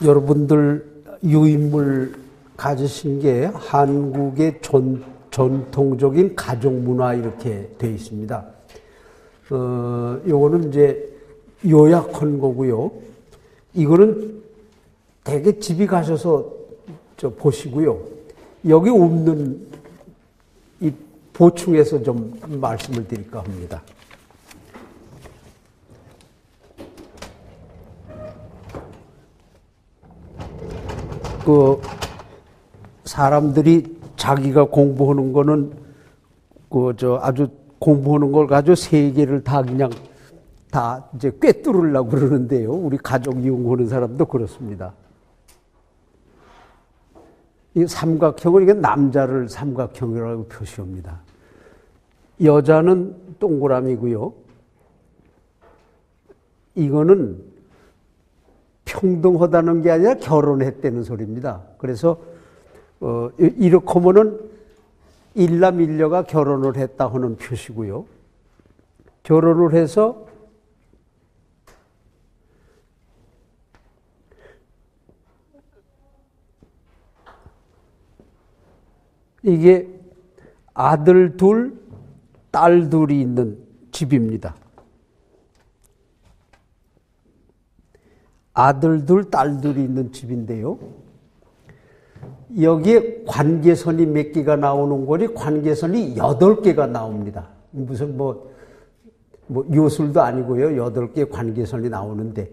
여러분들 유인물 가지신 게 한국의 전통적인 가족 문화 이렇게 되어 있습니다. 요거는 이제 요약한 거고요. 이거는 대개 집에 가셔서 보시고요. 여기 없는 이 보충해서 좀 말씀을 드릴까 합니다. 사람들이 자기가 공부하는 거는 아주 공부하는 걸 가지고 세계를 다 그냥 다 이제 꿰뚫으려고 그러는데요. 우리 가족 이용하는 사람도 그렇습니다. 이 삼각형을 이게 남자를 삼각형이라고 표시합니다. 여자는 동그라미고요. 이거는 평등하다는 게 아니라 결혼했다는 소리입니다. 그래서 이렇게 하면은 일남일녀가 결혼을 했다 하는 표시고요. 결혼을 해서 이게 아들 둘, 딸 둘이 있는 집입니다. 아들 둘, 딸 둘이 있는 집인데요. 여기에 관계선이 몇 개가 나오는 거니 관계선이 8개가 나옵니다. 무슨 요술도 아니고요. 8개 관계선이 나오는데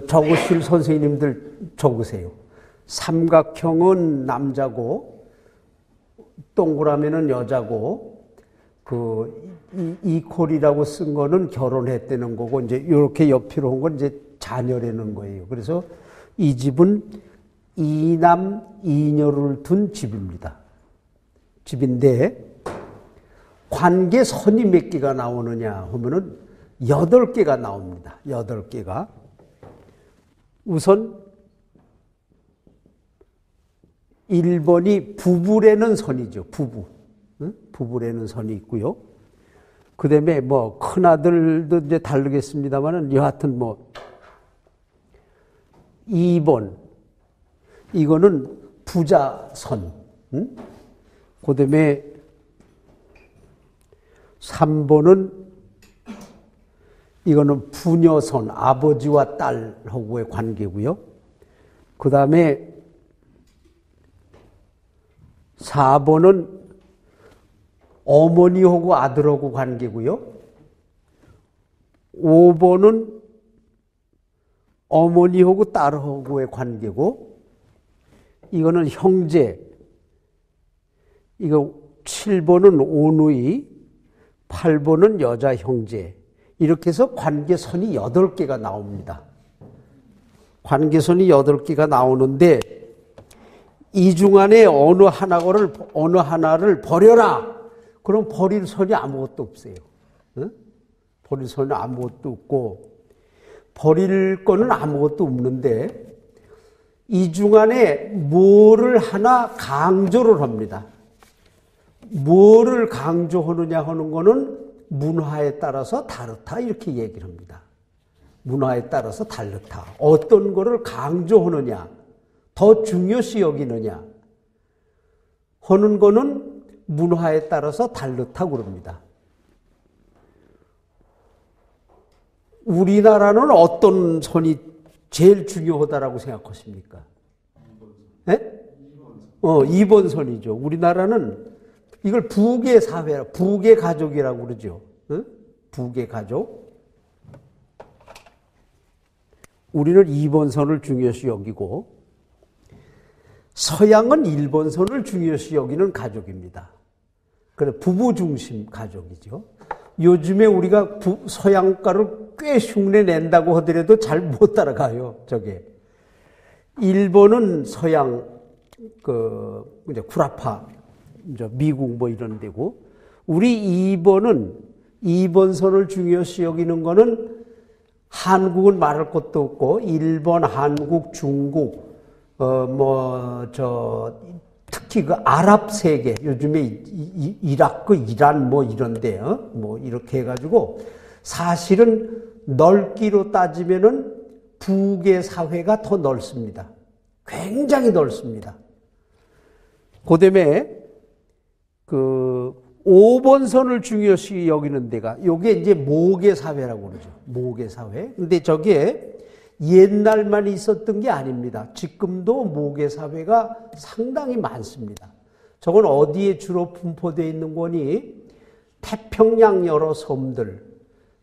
적으실 선생님들 적으세요. 삼각형은 남자고 동그라미는 여자고 이콜이라고 쓴 거는 결혼했다는 거고 이제 이렇게 옆으로 온 건 이제 자녀라는 거예요. 그래서 이 집은 이남 이녀를 둔 집입니다. 집인데 관계선이 몇 개가 나오느냐 하면은 8개가 나옵니다. 8개가. 우선 1번이 부부라는 선이죠. 부부. 부부라는 선이 있고요. 그 다음에 큰아들도 이제 다르겠습니다만은 여하튼 2번. 이거는 부자선. 그 다음에 3번은 이거는 부녀선. 아버지와 딸하고의 관계고요. 그 다음에 4번은 어머니하고 아들하고 관계고요. 5번은 어머니하고 딸하고의 관계고, 이거는 형제. 이거 7번은 오누이, 8번은 여자 형제. 이렇게 해서 관계선이 8개가 나옵니다. 관계선이 8개가 나오는데 이 중 안에 어느 하나를 버려라. 그럼 버릴 선이 아무것도 없어요. 응? 버릴 선이 아무것도 없고 버릴 거는 아무것도 없는데 이 중 안에 뭐를 하나 강조를 합니다. 뭐를 강조하느냐 하는 거는 문화에 따라서 다르다 이렇게 얘기를 합니다. 문화에 따라서 다르다. 어떤 거를 강조하느냐, 더 중요시 여기느냐 하는 거는 문화에 따라서 다르다고 그럽니다. 우리나라는 어떤 선이 제일 중요하다라고 생각하십니까? 2번 선이죠. 우리나라는 이걸 부계 사회라, 부계 가족이라고 그러죠. 부계 가족. 우리는 2번 선을 중요시 여기고 서양은 1번 선을 중요시 여기는 가족입니다. 그래 부부 중심 가족이죠. 요즘에 우리가 서양가를 꽤 흉내 낸다고 하더라도 잘 못 따라가요. 저게. 일본은 서양 이제 구라파, 이제 미국 이런 데고, 우리 2번 선을 중요시 여기는 거는 한국은 말할 것도 없고 일본, 한국, 중국, 특히 아랍 세계, 요즘에 이라크, 이란 이런데, 이렇게 해가지고, 사실은 넓기로 따지면은 북의 사회가 더 넓습니다. 굉장히 넓습니다. 그다음에 5번 선을 중요시 여기는 데가 요게 이제 모계 사회라고 그러죠. 모계 사회. 근데 저게 옛날만 있었던 게 아닙니다. 지금도 모계 사회가 상당히 많습니다. 저건 어디에 주로 분포되어 있는 거니? 태평양 여러 섬들,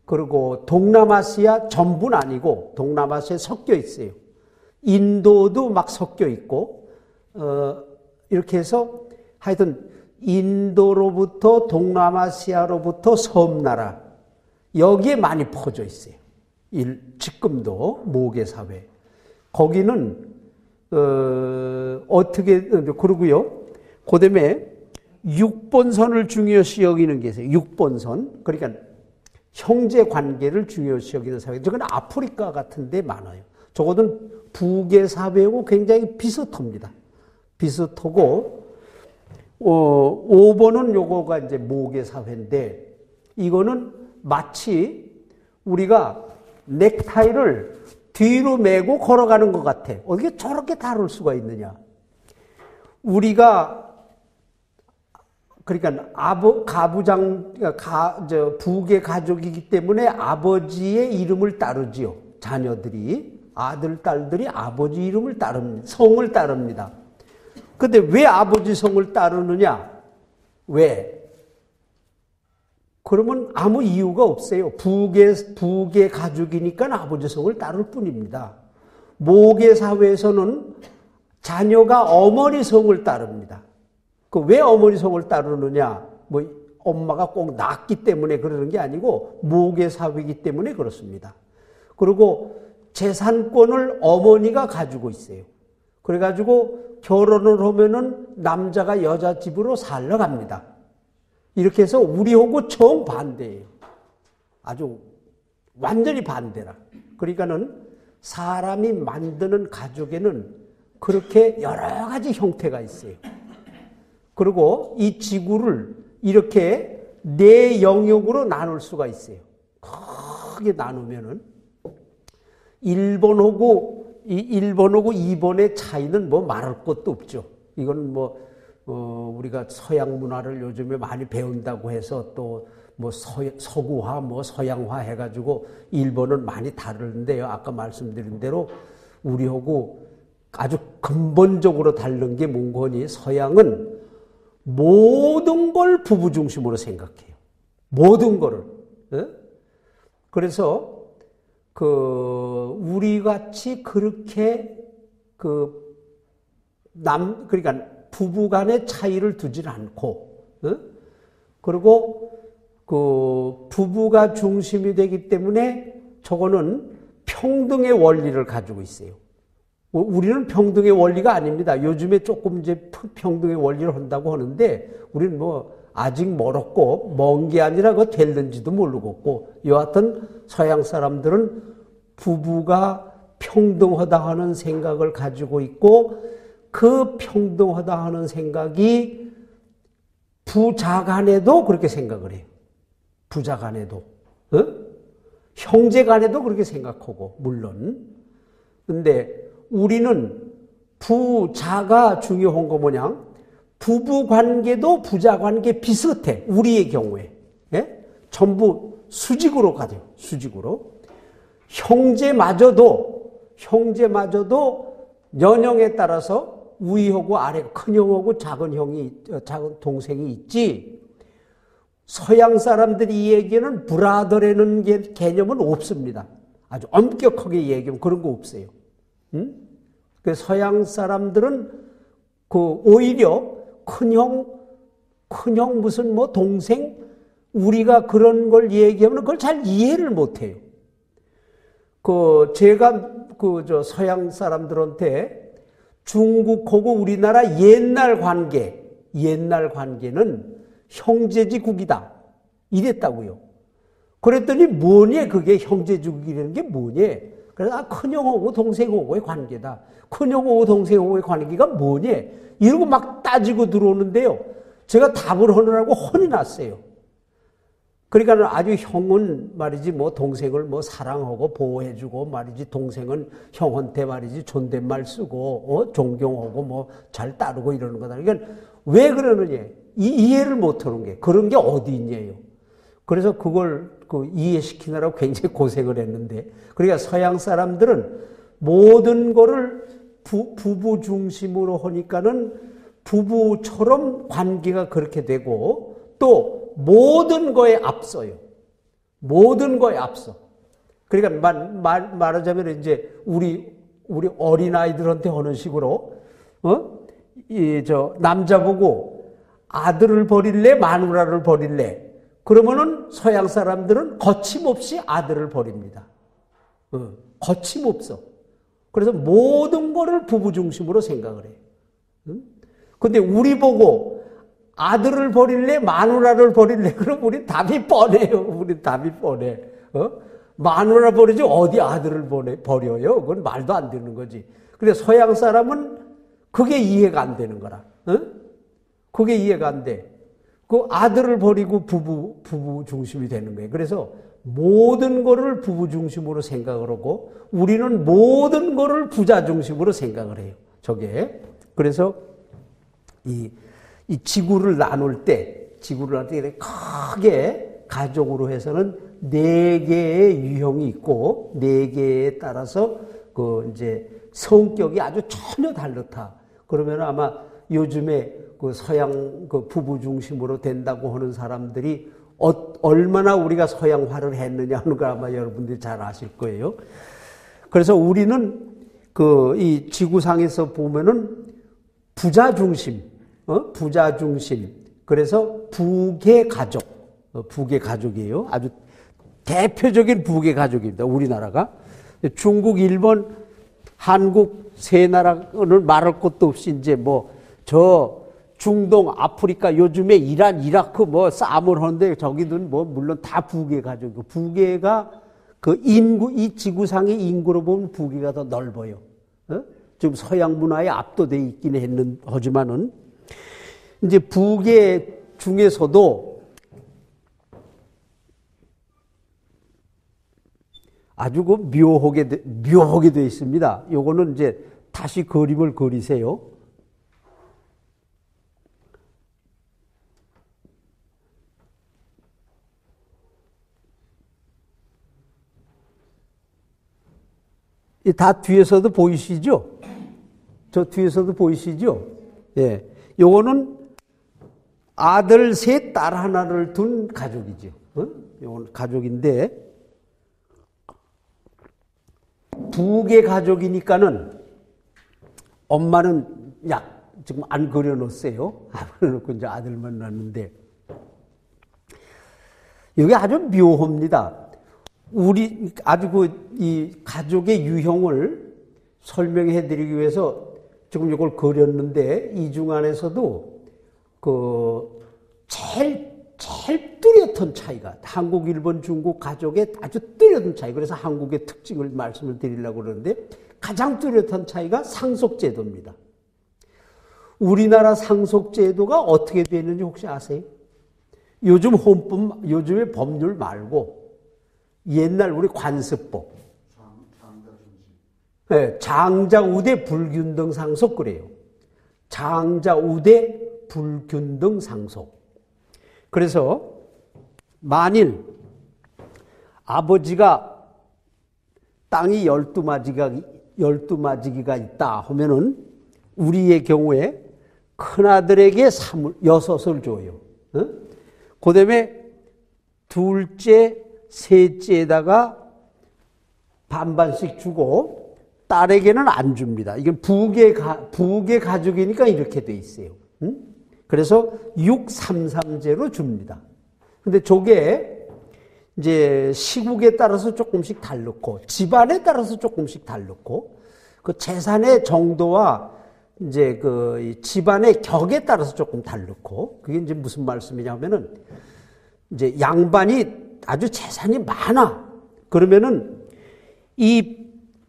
그리고 동남아시아 전부는 아니고 동남아시아에 섞여 있어요. 인도도 막 섞여 있고 이렇게 해서 하여튼 인도로부터 동남아시아로부터 섬나라 여기에 많이 퍼져 있어요. 지금도 모계사회. 거기는 어떻게 그러고요. 그다음에 6번 선을 중요시 여기는 게 있어요. 6번 선. 그러니까 형제 관계를 중요시 여기는 사회. 저건 아프리카 같은 데 많아요. 저거는 북의 사회하고 굉장히 비슷합니다. 비슷하고 5번은 요거가 이제 모계 사회인데 이거는 마치 우리가 넥타이를 뒤로 메고 걸어가는 것 같아. 어떻게 저렇게 다룰 수가 있느냐. 우리가 그러니까 북의 가족이기 때문에 아버지의 이름을 따르지요. 자녀들이 아들, 딸들이 아버지 이름을 따릅니다. 성을 따릅니다. 근데 왜 아버지 성을 따르느냐? 왜? 그러면 아무 이유가 없어요. 북의 가족이니까 아버지 성을 따를 뿐입니다. 모계 사회에서는 자녀가 어머니 성을 따릅니다. 왜 어머니 성을 따르느냐? 엄마가 꼭 낳았기 때문에 그러는 게 아니고 모계 사회이기 때문에 그렇습니다. 그리고 재산권을 어머니가 가지고 있어요. 그래가지고 결혼을 하면은 남자가 여자 집으로 살러 갑니다. 이렇게 해서 우리하고 정반대예요. 아주 완전히 반대라. 그러니까는 사람이 만드는 가족에는 그렇게 여러 가지 형태가 있어요. 그리고 이 지구를 이렇게 4영역으로 나눌 수가 있어요. 크게 나누면은 1번하고 2번의 차이는 말할 것도 없죠. 이건 우리가 서양 문화를 요즘에 많이 배운다고 해서 또 서구화, 서양화 해가지고 일본은 많이 다르는데요. 아까 말씀드린 대로 우리하고 아주 근본적으로 다른 게 뭔거니? 서양은 모든 걸 부부 중심으로 생각해요. 모든 거를. 그래서 우리 같이 그렇게 그러니까 부부 간의 차이를 두질 않고, 그리고 부부가 중심이 되기 때문에 저거는 평등의 원리를 가지고 있어요. 우리는 평등의 원리가 아닙니다. 요즘에 조금 이제 평등의 원리를 한다고 하는데, 우리는 아직 멀었고, 먼 게 아니라 그거 될는지도 모르겠고, 여하튼 서양 사람들은 부부가 평등하다 하는 생각을 가지고 있고, 그 평등하다 하는 생각이 부자 간에도 그렇게 생각을 해요. 부자 간에도. 형제 간에도 그렇게 생각하고, 물론. 근데 우리는 부자가 중요한 거 뭐냐? 부부 관계도 부자 관계 비슷해. 우리의 경우에. 예? 전부 수직으로 가죠. 수직으로. 형제마저도 연령에 따라서 위하고 아래, 큰 형하고 작은 동생이 있지. 서양 사람들이 이 얘기는 브라더라는 개념은 없습니다. 아주 엄격하게 얘기하면 그런 거 없어요. 그 서양 사람들은 오히려 큰형 무슨 동생, 우리가 그런 걸 얘기하면 그걸 잘 이해를 못 해요. 제가 서양 사람들한테 중국하고 우리나라 옛날 관계는 형제지국이다. 이랬다고요. 그랬더니 뭐냐, 그게 형제지국이라는 게 뭐냐. 그래서 큰형하고 동생하고의 관계다. 큰형하고 동생하고의 관계가 뭐냐. 이러고 막 따지고 들어오는데요. 제가 답을 하느라고 혼이 났어요. 그러니까 아주 형은 말이지 뭐 동생을 뭐 사랑하고 보호해주고 말이지 동생은 형한테 말이지 존댓말 쓰고 존경하고 뭐 잘 따르고 이러는 거다. 그러니까 왜 그러느냐? 이해를 못하는 게 그런 게 어디 있냐요. 그래서 그걸 이해시키느라고 굉장히 고생을 했는데, 그러니까 서양 사람들은 모든 거를 부부 중심으로 하니까는 부부처럼 관계가 그렇게 되고 또 모든 거에 앞서요. 모든 거에 앞서. 그러니까 말하자면 이제 우리 어린아이들한테 하는 식으로 남자 보고 아들을 버릴래 마누라를 버릴래, 그러면은 서양 사람들은 거침없이 아들을 버립니다. 거침없어. 그래서 모든 거를 부부 중심으로 생각을 해요. 근데 우리 보고 아들을 버릴래 마누라를 버릴래, 그럼 우리 답이 뻔해요. 우리 답이 뻔해. 마누라 버리지 어디 아들을 버려요? 그건 말도 안 되는 거지. 근데 서양 사람은 그게 이해가 안 되는 거라. 그게 이해가 안 돼. 그 아들을 버리고 부부 중심이 되는 거예요. 그래서 모든 거를 부부 중심으로 생각을 하고 우리는 모든 거를 부자 중심으로 생각을 해요. 저게. 그래서 이 지구를 나눌 때 크게 가족으로 해서는 4개의 유형이 있고 4개에 따라서 이제 성격이 아주 전혀 다르다. 그러면 아마 요즘에 서양 부부 중심으로 된다고 하는 사람들이 얼마나 우리가 서양화를 했느냐 하는 걸 아마 여러분들이 잘 아실 거예요. 그래서 우리는 이 지구상에서 보면은 부자 중심. 그래서 부계 가족이에요. 아주 대표적인 부계 가족입니다. 우리나라가. 중국, 일본, 한국 세 나라를 말할 것도 없이 이제 중동, 아프리카, 요즘에 이란, 이라크 싸움을 하는데 저기는 물론 다 부계 가족이고, 부계가 이 지구상의 인구로 보면 부계가 더 넓어요. 지금 서양 문화에 압도돼 있긴 하지만은, 이제 부계 중에서도 아주 묘하게 되어 있습니다. 요거는 이제 다시 그림을 그리세요. 다 뒤에서도 보이시죠? 저 뒤에서도 보이시죠? 예. 요거는 아들 셋, 딸 하나를 둔 가족이죠. 요건 가족인데, 부계 가족이니까는 엄마는 지금 안 그려놓았어요. 안 그려놓고 이제 아들만 낳는데, 이게 아주 묘합니다. 이 가족의 유형을 설명해 드리기 위해서 지금 이걸 그렸는데, 이 중 안에서도 제일 뚜렷한 차이가, 한국, 일본, 중국 가족의 아주 뚜렷한 차이. 그래서 한국의 특징을 말씀을 드리려고 그러는데, 가장 뚜렷한 차이가 상속제도입니다. 우리나라 상속제도가 어떻게 되는지 혹시 아세요? 요즘의 법률 말고, 옛날 우리 관습법. 네, 장자 우대 불균등 상속 그래요. 장자 우대 불균등 상속. 그래서 만일 아버지가 땅이 12마지기가 있다 하면은 우리의 경우에 큰아들에게 6을 줘요. 그 다음에 둘째, 셋째에다가 반반씩 주고 딸에게는 안 줍니다. 이건 부계 가족이니까 이렇게 돼 있어요. 그래서 633제로 줍니다. 근데 저게 이제 시국에 따라서 조금씩 다르고 집안에 따라서 조금씩 다르고 그 재산의 정도와 이제 집안의 격에 따라서 조금 다르고, 그게 이제 무슨 말씀이냐면은 이제 양반이 아주 재산이 많아. 그러면은 이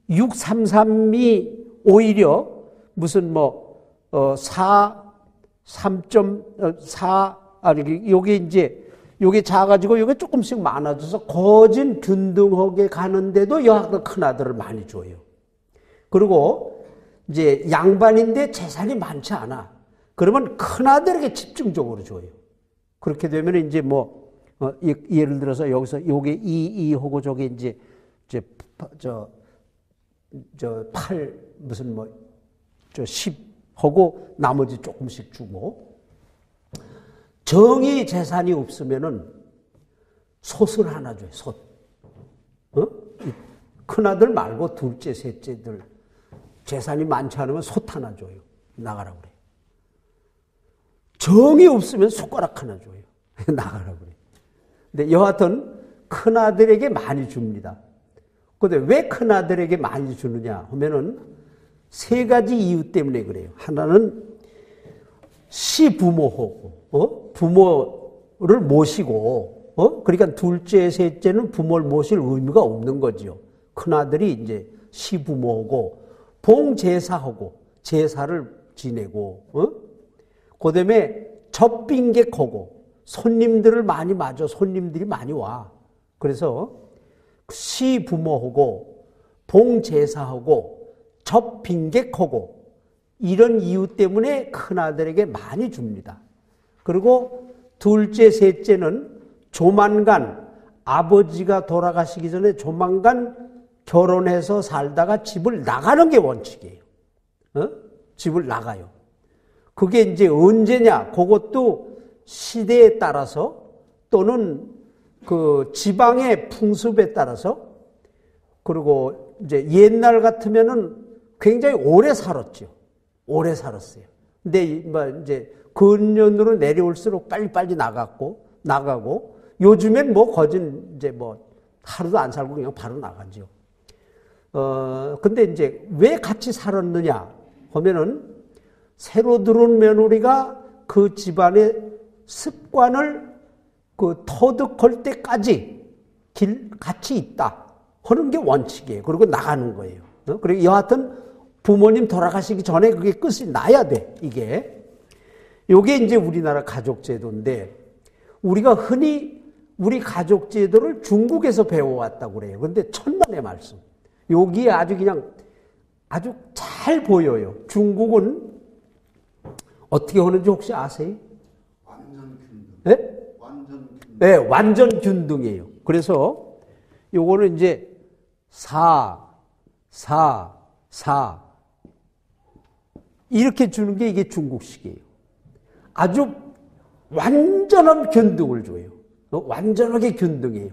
633이 오히려 무슨 3.4 여기 이제 요게 작아지고 요게 조금씩 많아져서 거진 균등하게 가는데도 여하튼 큰아들을 많이 줘요. 그리고 이제 양반인데 재산이 많지 않아. 그러면 큰아들에게 집중적으로 줘요. 그렇게 되면 이제 뭐, 예를 들어서 여기서 요게 2 하고 저게 이제 8, 무슨 뭐, 10 하고 나머지 조금씩 주고, 정의 재산이 없으면은 솥을 하나 줘요, 솥. 큰아들 말고 둘째, 셋째들 재산이 많지 않으면 솥 하나 줘요. 나가라고 그래요. 정이 없으면 숟가락 하나 줘요. 나가라고 그래요. 근데 여하튼 큰아들에게 많이 줍니다. 근데 왜 큰아들에게 많이 주느냐 하면은 세 가지 이유 때문에 그래요. 하나는 시부모하고, 부모를 모시고, 그러니까 둘째, 셋째는 부모를 모실 의무가 없는 거죠. 큰아들이 이제 시부모하고, 봉제사하고, 제사를 지내고, 그 다음에 접빙객하고, 손님들을 많이 맞아, 손님들이 많이 와. 그래서 시부모하고, 봉제사하고, 접빙객하고, 이런 이유 때문에 큰아들에게 많이 줍니다. 그리고 둘째, 셋째는 조만간 아버지가 돌아가시기 전에 조만간 결혼해서 살다가 집을 나가는 게 원칙이에요. 집을 나가요. 그게 이제 언제냐? 그것도 시대에 따라서 또는 그 지방의 풍습에 따라서 그리고 이제 옛날 같으면은 굉장히 오래 살았죠. 오래 살았어요. 근데 뭐 이제 근년으로 내려올수록 빨리빨리 나가고 요즘엔 뭐 거진 이제 뭐 하루도 안 살고 그냥 바로 나가죠. 근데 이제 왜 같이 살았느냐 하면은 새로 들어온 며느리가 그 집안의 습관을 그 터득할 때까지 같이 있다 하는 게 원칙이에요. 그리고 나가는 거예요. 그리고 여하튼 부모님 돌아가시기 전에 그게 끝이 나야 돼, 이게. 요게 이제 우리나라 가족제도인데, 우리가 흔히 우리 가족제도를 중국에서 배워왔다고 그래요. 근데 천만의 말씀. 여기에 아주 그냥 아주 잘 보여요. 중국은 어떻게 하는지 혹시 아세요? 완전 균등. 네? 완전 균등. 네, 완전 균등이에요. 그래서 요거는 이제 4 이렇게 주는 게 이게 중국식이에요. 아주 완전한 균등을 줘요. 완전하게 균등해요.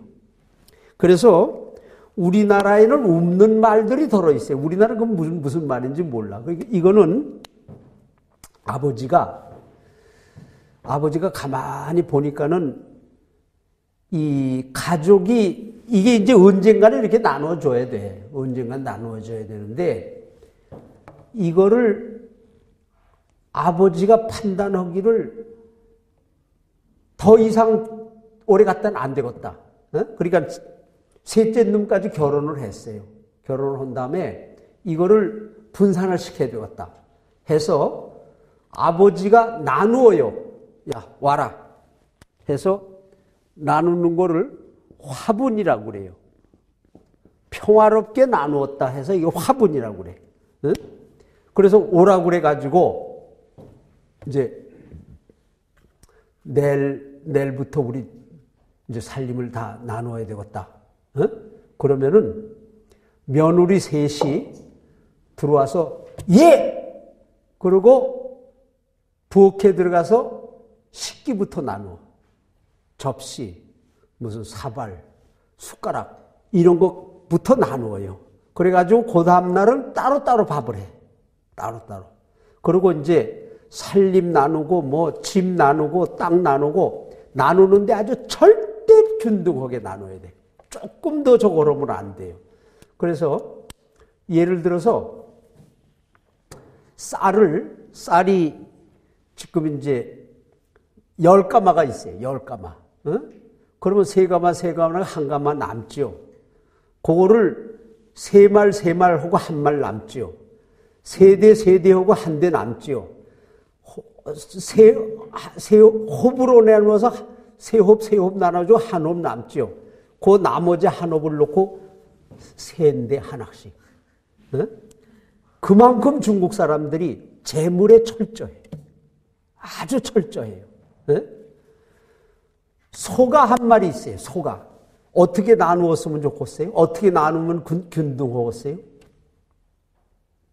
그래서 우리나라에는 없는 말들이 들어있어요. 우리나라는 그건 무슨 말인지 몰라. 이거는 아버지가 가만히 보니까는 이 가족이 이게 이제 언젠가는 이렇게 나눠줘야 돼. 언젠간 나눠줘야 되는데 이거를 아버지가 판단하기를 더 이상 오래 갔다는 안 되겠다. 그러니까 셋째 놈까지 결혼을 했어요. 결혼을 한 다음에 이거를 분산을 시켜야 되겠다 해서 아버지가 나누어요. 야, 와라 해서 나누는 거를 화분이라고 그래요. 평화롭게 나누었다 해서 이거 화분이라고 그래. 그래서 오라고 그래가지고 이제 내일부터 우리 이제 살림을 다 나눠야 되겠다. 그러면은 며느리 셋이 들어와서 예! 그리고 부엌에 들어가서 식기부터 나누어. 접시, 무슨 사발, 숟가락 이런 것부터 나누어요. 그래가지고 그 다음날은 따로따로 밥을 해. 따로따로. 그리고 이제 살림 나누고 뭐 집 나누고 땅 나누고 나누는데 아주 절대 균등하게 나눠야 돼. 조금 더 저거 그러면 안 돼요. 그래서 예를 들어서 쌀이 지금 이제 10가마가 있어요. 10가마. 그러면 3가마 한 가마 남죠. 그거를 3말 하고 1말 남죠. 3대 하고 1대 남죠. 호불호 내놓아서 세 홉 나눠주고 한 홉 남죠. 그 나머지 한 홉을 놓고 세인데 하나씩. 그만큼 중국 사람들이 재물에 철저해요. 아주 철저해요. 소가 한 마리 있어요. 소가. 어떻게 나누었으면 좋겠어요? 어떻게 나누면 균등하겠어요?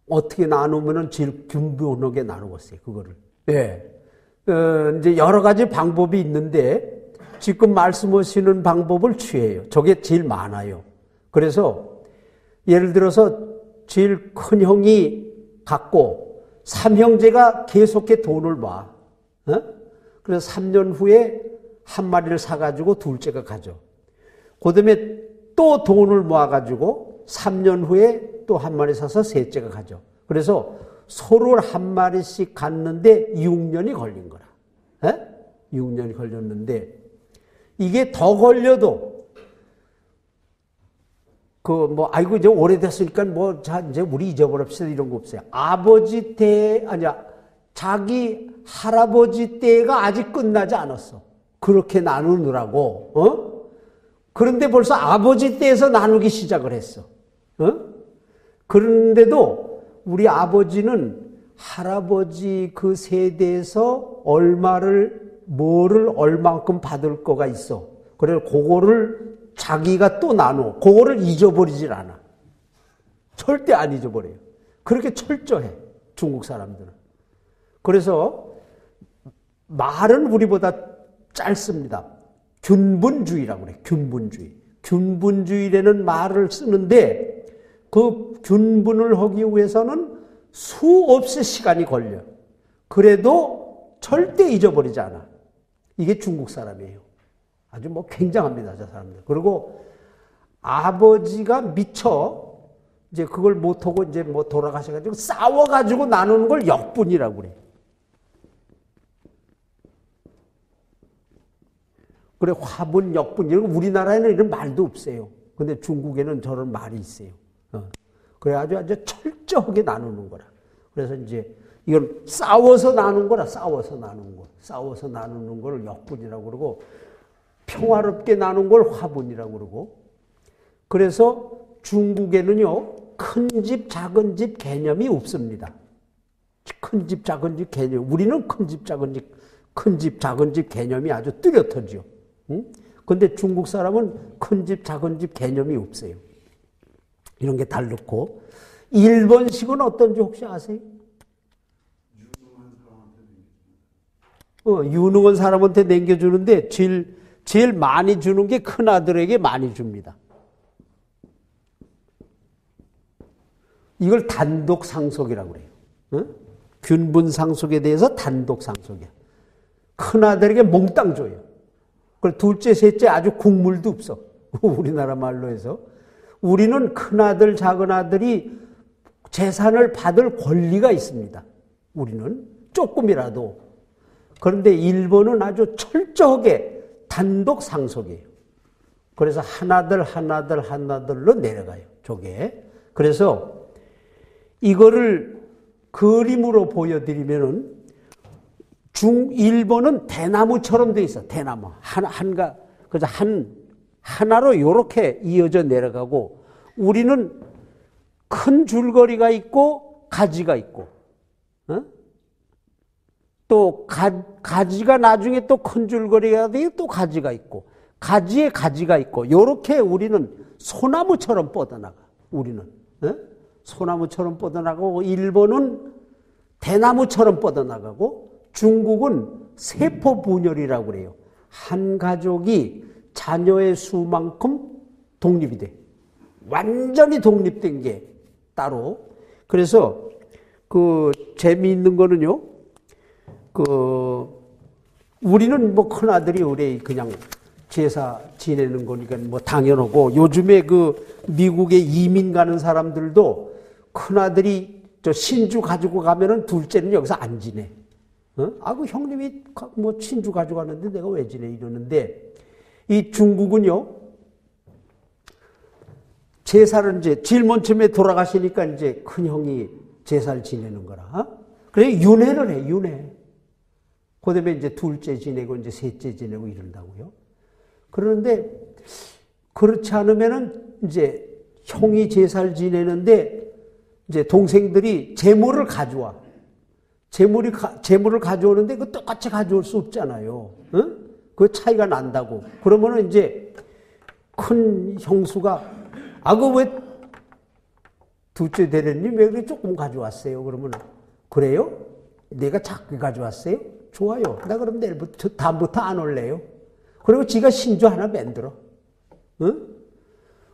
어떻게 나누면 제일 균등하게 나누겠어요? 그거를. 예. 이제 여러 가지 방법이 있는데 지금 말씀하시는 방법을 취해요. 저게 제일 많아요. 그래서 예를 들어서 제일 큰 형이 갖고 삼형제가 계속해 돈을 봐. 그래서 3년 후에 한 마리를 사가지고 둘째가 가져. 그 다음에 또 돈을 모아가지고 3년 후에 또 한 마리 사서 셋째가 가져. 그래서 소를 한 마리씩 갖는데 6년이 걸린 거라. 6년이 걸렸는데 이게 더 걸려도 아이고 이제 오래됐으니까 이제 우리 잊어버립시다 이런 거 없어요. 아버지 때 아니야 자기 할아버지 때가 아직 끝나지 않았어. 그렇게 나누느라고. 그런데 벌써 아버지 때에서 나누기 시작을 했어. 그런데도 우리 아버지는 할아버지 그 세대에서 뭐를 얼만큼 받을 거가 있어. 그래서 그거를 자기가 또 나눠. 그거를 잊어버리질 않아. 절대 안 잊어버려요. 그렇게 철저해. 중국 사람들은. 그래서 말은 우리보다 짧습니다. 균분주의라고 그래. 균분주의. 균분주의라는 말을 쓰는데 그 균분을 하기 위해서는 수없이 시간이 걸려. 그래도 절대 잊어버리지 않아. 이게 중국 사람이에요. 아주 굉장합니다, 저 사람들. 그리고 아버지가 미처 이제 그걸 못하고 이제 돌아가셔가지고 싸워가지고 나누는 걸 역분이라고 그래. 그래, 화분, 역분, 이런 거 우리나라에는 이런 말도 없어요. 근데 중국에는 저런 말이 있어요. 그래가지고 아주 철저하게 나누는 거라. 그래서 이제 이건 싸워서 나누는 거라, 싸워서 나누는 거. 싸워서 나누는 걸 역분이라고 그러고, 평화롭게 나눈 걸 화분이라고 그러고. 그래서 중국에는요, 큰 집, 작은 집 개념이 없습니다. 큰 집, 작은 집 개념. 우리는 큰 집, 작은 집 개념이 아주 뚜렷하죠. 근데 중국 사람은 큰 집, 작은 집 개념이 없어요. 이런 게 다르고. 일본식은 어떤지 혹시 아세요? 유능한 사람한테 남겨주는데 제일 많이 주는 게 큰아들에게 많이 줍니다. 이걸 단독상속이라고 그래요. 균분상속에 대해서 단독상속이야. 큰아들에게 몽땅 줘요. 그리고 둘째, 셋째 아주 국물도 없어. 우리나라 말로 해서. 우리는 큰아들, 작은아들이 재산을 받을 권리가 있습니다. 우리는 조금이라도. 그런데 일본은 아주 철저하게 단독 상속이에요. 그래서 하나들로 내려가요. 저게. 그래서 이거를 그림으로 보여드리면은 일본은 대나무처럼 돼 있어. 대나무. 그래서 하나로 이렇게 이어져 내려가고, 우리는 큰 줄거리가 있고 가지가 있고, 또 가지가 나중에 또 큰 줄거리가 되고 또 가지가 있고, 가지에 가지가 있고, 이렇게 우리는 소나무처럼 뻗어나가. 우리는 소나무처럼 뻗어나가고, 일본은 대나무처럼 뻗어나가고, 중국은 세포 분열이라고 그래요. 한 가족이 자녀의 수만큼 독립이 돼. 완전히 독립된 게 따로. 그래서 재미있는 거는요, 우리는 큰아들이 우리 그냥 제사 지내는 거니까 당연하고, 요즘에 미국에 이민 가는 사람들도 큰아들이 신주 가지고 가면은 둘째는 여기서 안 지내. 형님이 신주 가지고 가는데 내가 왜 지내? 이러는데, 이 중국은요, 제사를 이제 제일 먼 처음에 돌아가시니까 이제 큰 형이 제사를 지내는 거라. 그래, 윤회를 해, 윤회. 그다음에 이제 둘째 지내고 이제 셋째 지내고 이런다고요. 그런데 그렇지 않으면은 이제 형이 제사를 지내는데 이제 동생들이 제물을 가져와. 제물을 가져오는데 그 똑같이 가져올 수 없잖아요. 응? 그 차이가 난다고. 그러면은 이제 큰 형수가 그 왜 둘째 대련님 왜 그렇게 조금 가져왔어요? 그러면 그래요? 내가 작게 가져왔어요? 좋아요. 나 그럼 내일부터 다음부터 안 올래요. 그리고 지가 신주 하나 만들어. 응?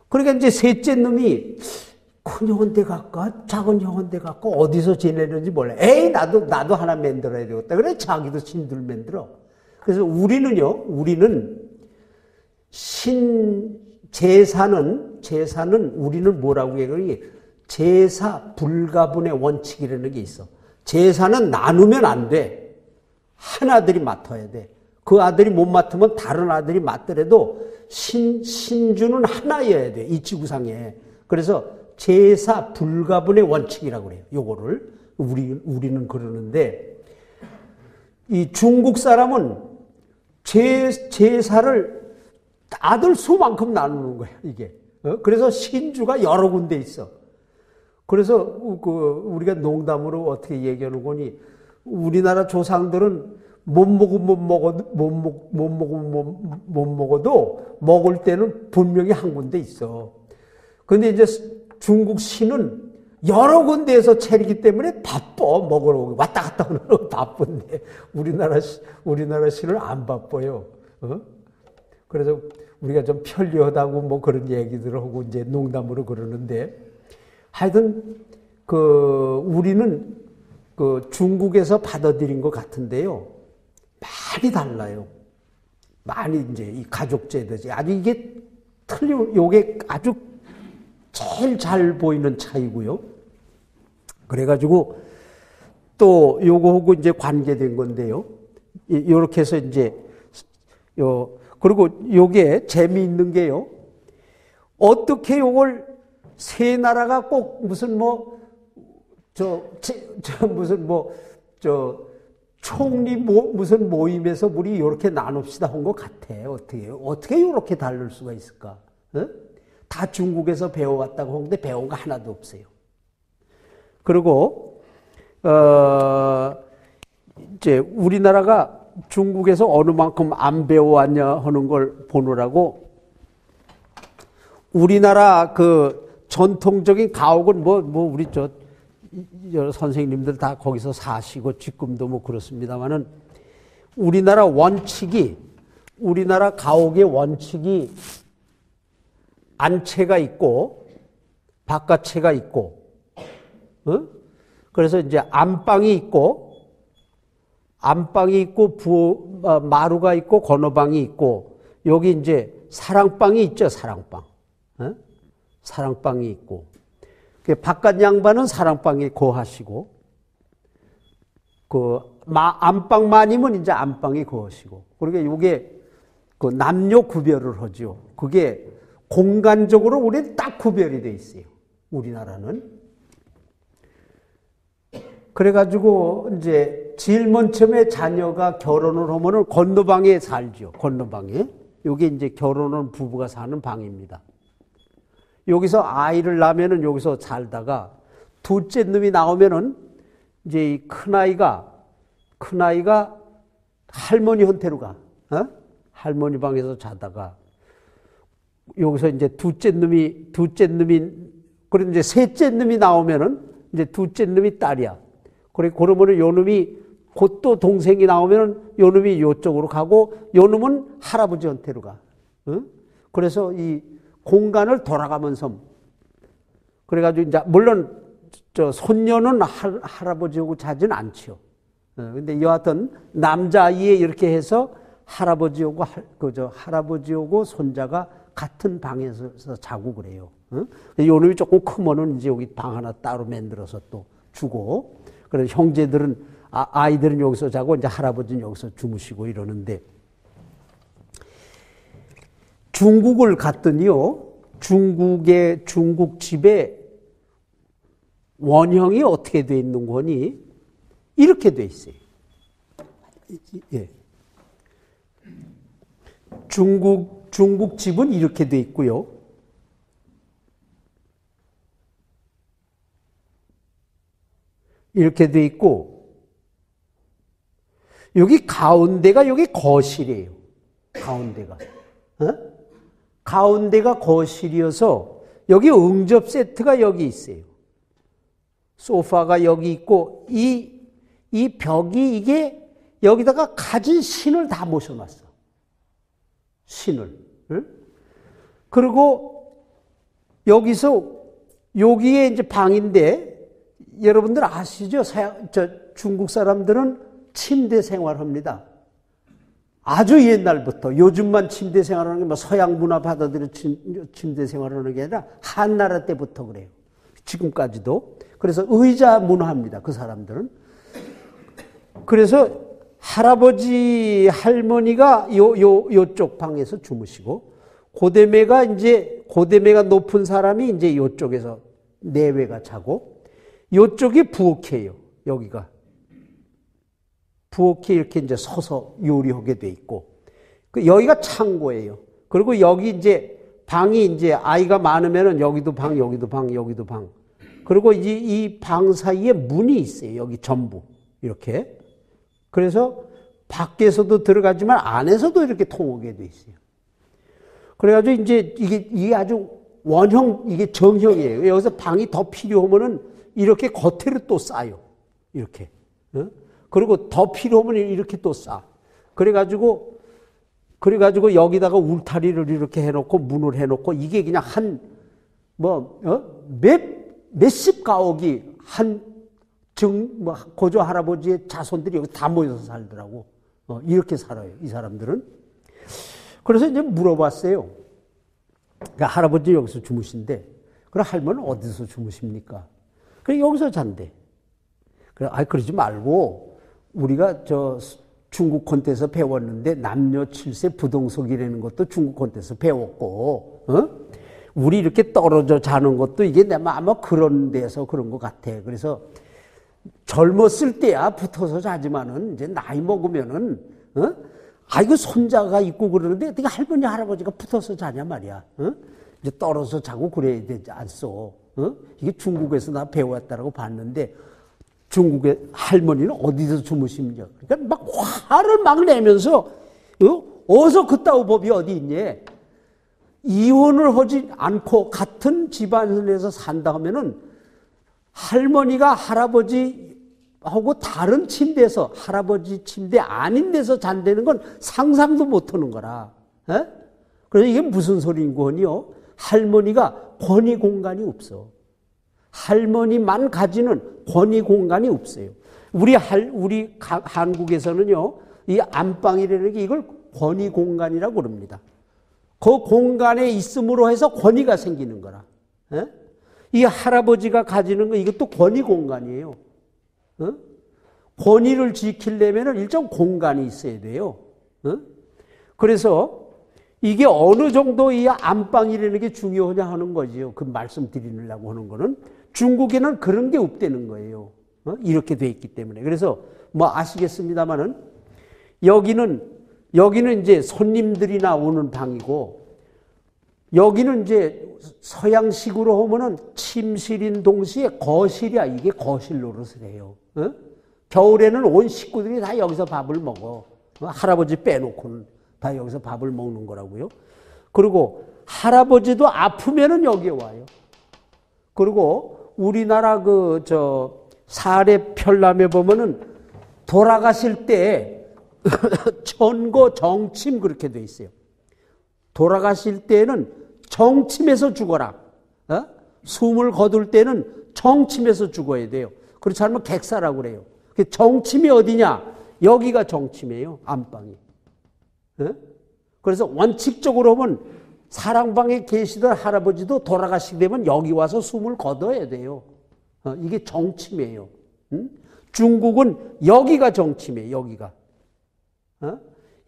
그러니까 이제 셋째 놈이 큰 형은 데 갈까? 작은 형은 데 갈까? 어디서 지내는지 몰라. 에이, 나도 하나 만들어야 되겠다. 그래, 자기도 신들 만들어. 그래서 우리는 제사는 우리는 뭐라고 해요? 제사 불가분의 원칙이라는 게 있어. 제사는 나누면 안 돼. 한 아들이 맡아야 돼. 그 아들이 못 맡으면 다른 아들이 맡더라도 신주는 하나여야 돼. 이 지구상에. 그래서 제사 불가분의 원칙이라고 그래요. 요거를 우리는 그러는데 이 중국 사람은 제사를 아들 수만큼 나누는 거야, 이게. 그래서 신주가 여러 군데 있어. 그래서 우리가 농담으로 어떻게 얘기하는 거니 우리나라 조상들은 못 먹어도 먹을 때는 분명히 한 군데 있어. 근데 이제 중국 신은 여러 군데에서 차리기 때문에 바빠. 먹으러 왔다 갔다 하는 거 바쁜데 우리나라 신은 안 바빠요. 그래서 우리가 좀 편리하다고 뭐 그런 얘기들을 하고 이제 농담으로 그러는데 하여튼 우리는 중국에서 받아들인 것 같은데요. 많이 달라요. 많이 이제 이 가족제도지. 아주 이게 요게 아주 제일 잘 보이는 차이고요. 그래가지고 또 요거하고 이제 관계된 건데요. 요렇게 해서 이제 그리고 요게 재미있는 게요. 어떻게 요걸 세 나라가 꼭 무슨 총리 무슨 모임에서 우리 이렇게 나눕시다 한 것 같아. 어떻게 이렇게 다를 수가 있을까? 다 중국에서 배워왔다고 하는데 배운 거 하나도 없어요. 그리고 이제 우리나라가 중국에서 어느 만큼 안 배워왔냐 하는 걸 보느라고 우리나라 전통적인 가옥은 우리 여러 선생님들 다 거기서 사시고 지금도 그렇습니다만은 우리나라 가옥의 원칙이 안채가 있고 바깥채가 있고 그래서 이제 안방이 있고 마루가 있고 건어방이 있고 여기 이제 사랑방이 있죠. 사랑방이 있고 바깥 양반은 사랑방에 거하시고 안방마님은 이제 안방에 거하시고 그러니까 이게 남녀 구별을 하죠. 그게 공간적으로 우리는 딱 구별이 돼 있어요. 우리나라는. 그래가지고 이제 제일 맨 처음에 자녀가 결혼을 하면은 건너방에 살죠. 건너방에. 이게 이제 결혼한 부부가 사는 방입니다. 여기서 아이를 낳으면은 여기서 살다가 둘째 놈이 나오면은 이제 이 큰아이가 할머니한테로 가. 할머니 방에서 자다가 여기서 이제 둘째 놈이 그리고 이제 셋째 놈이 나오면은 이제 둘째 놈이 딸이야. 그러면은 요 놈이 곧 또 동생이 나오면은 요 놈이 요쪽으로 가고 요 놈은 할아버지한테로 가. 그래서 이 공간을 돌아가면서 그래가지고 이제 물론 손녀는 할아버지하고 자지는 않죠. 근데 여하튼 남자아이에 이렇게 해서 할아버지하고 손자가 같은 방에서 자고 그래요. 요 놈이 조금 크면은 이제 여기 방 하나 따로 만들어서 또 주고 그래서 형제들은 아이들은 여기서 자고 이제 할아버지는 여기서 주무시고 이러는데 중국을 갔더니요. 중국 집에 원형이 어떻게 돼 있는 거니? 이렇게 돼 있어요. 예. 중국 집은 이렇게 돼 있고요. 이렇게 돼 있고, 여기 가운데가 여기 거실이에요. 가운데가. 가운데가 거실이어서 여기 응접 세트가 여기 있어요. 소파가 여기 있고, 이 벽이 이게 여기다가 가진 신을 다 모셔놨어. 신을. 그리고 여기에 이제 방인데, 여러분들 아시죠? 중국 사람들은 침대 생활합니다. 아주 옛날부터. 요즘만 침대 생활하는 게 뭐 서양 문화 받아들여 침대 생활하는 게 아니라 한나라 때부터 그래요. 지금까지도. 그래서 의자 문화입니다. 그 사람들은. 그래서 할아버지, 할머니가 요쪽 방에서 주무시고, 고대매가 높은 사람이 이제 요쪽에서 내외가 자고, 요쪽이 부엌이에요. 여기가. 부엌에 이렇게 이제 서서 요리하게 돼 있고, 여기가 창고예요. 그리고 여기 이제 방이 이제 아이가 많으면은 여기도 방, 여기도 방, 여기도 방. 그리고 이 방 사이에 문이 있어요. 여기 전부. 이렇게. 그래서 밖에서도 들어가지만 안에서도 이렇게 통하게 돼 있어요. 그래가지고 이제 이게 아주 이게 정형이에요. 여기서 방이 더 필요하면은 이렇게 겉에를 또 싸요. 이렇게. 그리고 더 필요하면 이렇게 또 싸. 그래가지고 여기다가 울타리를 이렇게 해놓고 문을 해놓고 이게 그냥 몇십 가옥이 고조 할아버지의 자손들이 여기 다 모여서 살더라고. 이렇게 살아요. 이 사람들은. 그래서 이제 물어봤어요. 그러니까 할아버지 여기서 주무신대. 그럼 할머니는 어디서 주무십니까? 그래, 여기서 잔대. 그래, 그러지 말고, 우리가 중국 콘테에서 배웠는데, 남녀 7세 부동석이라는 것도 중국 콘테에서 배웠고, 우리 이렇게 떨어져 자는 것도 이게 아마 그런 데서 그런 것 같아. 그래서 젊었을 때야 붙어서 자지만은, 이제 나이 먹으면은, 아이고, 손자가 있고 그러는데, 어떻게 할머니, 할아버지가 붙어서 자냐 말이야. 이제 떨어져 자고 그래야 되지 않소. 이게 중국에서 나 배웠다라고 봤는데, 중국의 할머니는 어디서 주무십니까? 그러니까 막 화를 막 내면서, 어서 그따위 법이 어디 있니? 이혼을 하지 않고 같은 집안에서 산다 하면은, 할머니가 할아버지하고 다른 침대에서, 할아버지 침대 아닌 데서 잔다는 건 상상도 못 하는 거라. 그래서 이게 무슨 소리인 거니요? 할머니가 권위 공간이 없어. 할머니만 가지는 권위 공간이 없어요. 우리 한국에서는요, 이 안방이라는 게 이걸 권위 공간이라고 그럽니다. 그 공간에 있음으로 해서 권위가 생기는 거라. 이 할아버지가 가지는 거 이것도 권위 공간이에요. 권위를 지키려면 일정 공간이 있어야 돼요. 그래서 이게 어느 정도 이 안방이라는 게 중요하냐 하는 거지요. 그 말씀 드리려고 하는 거는 중국에는 그런 게 없다는 거예요. 이렇게 돼 있기 때문에. 그래서 뭐 아시겠습니다만은 여기는 이제 손님들이나 오는 방이고, 여기는 이제 서양식으로 하면은 침실인 동시에 거실이야. 이게 거실 노릇을 해요. 겨울에는 온 식구들이 다 여기서 밥을 먹어. 할아버지 빼놓고는 다 여기서 밥을 먹는 거라고요. 그리고 할아버지도 아프면은 여기에 와요. 그리고 우리나라 사례 편람회 보면은 돌아가실 때 천고 정침 그렇게 돼 있어요. 돌아가실 때는 정침에서 죽어라. 숨을 거둘 때는 정침에서 죽어야 돼요. 그렇지 않으면 객사라고 그래요. 정침이 어디냐? 여기가 정침이에요. 안방이. 그래서 원칙적으로 보면 사랑방에 계시던 할아버지도 돌아가시게 되면 여기 와서 숨을 거둬야 돼요. 이게 정침이에요. 중국은 여기가 정침이에요. 여기가.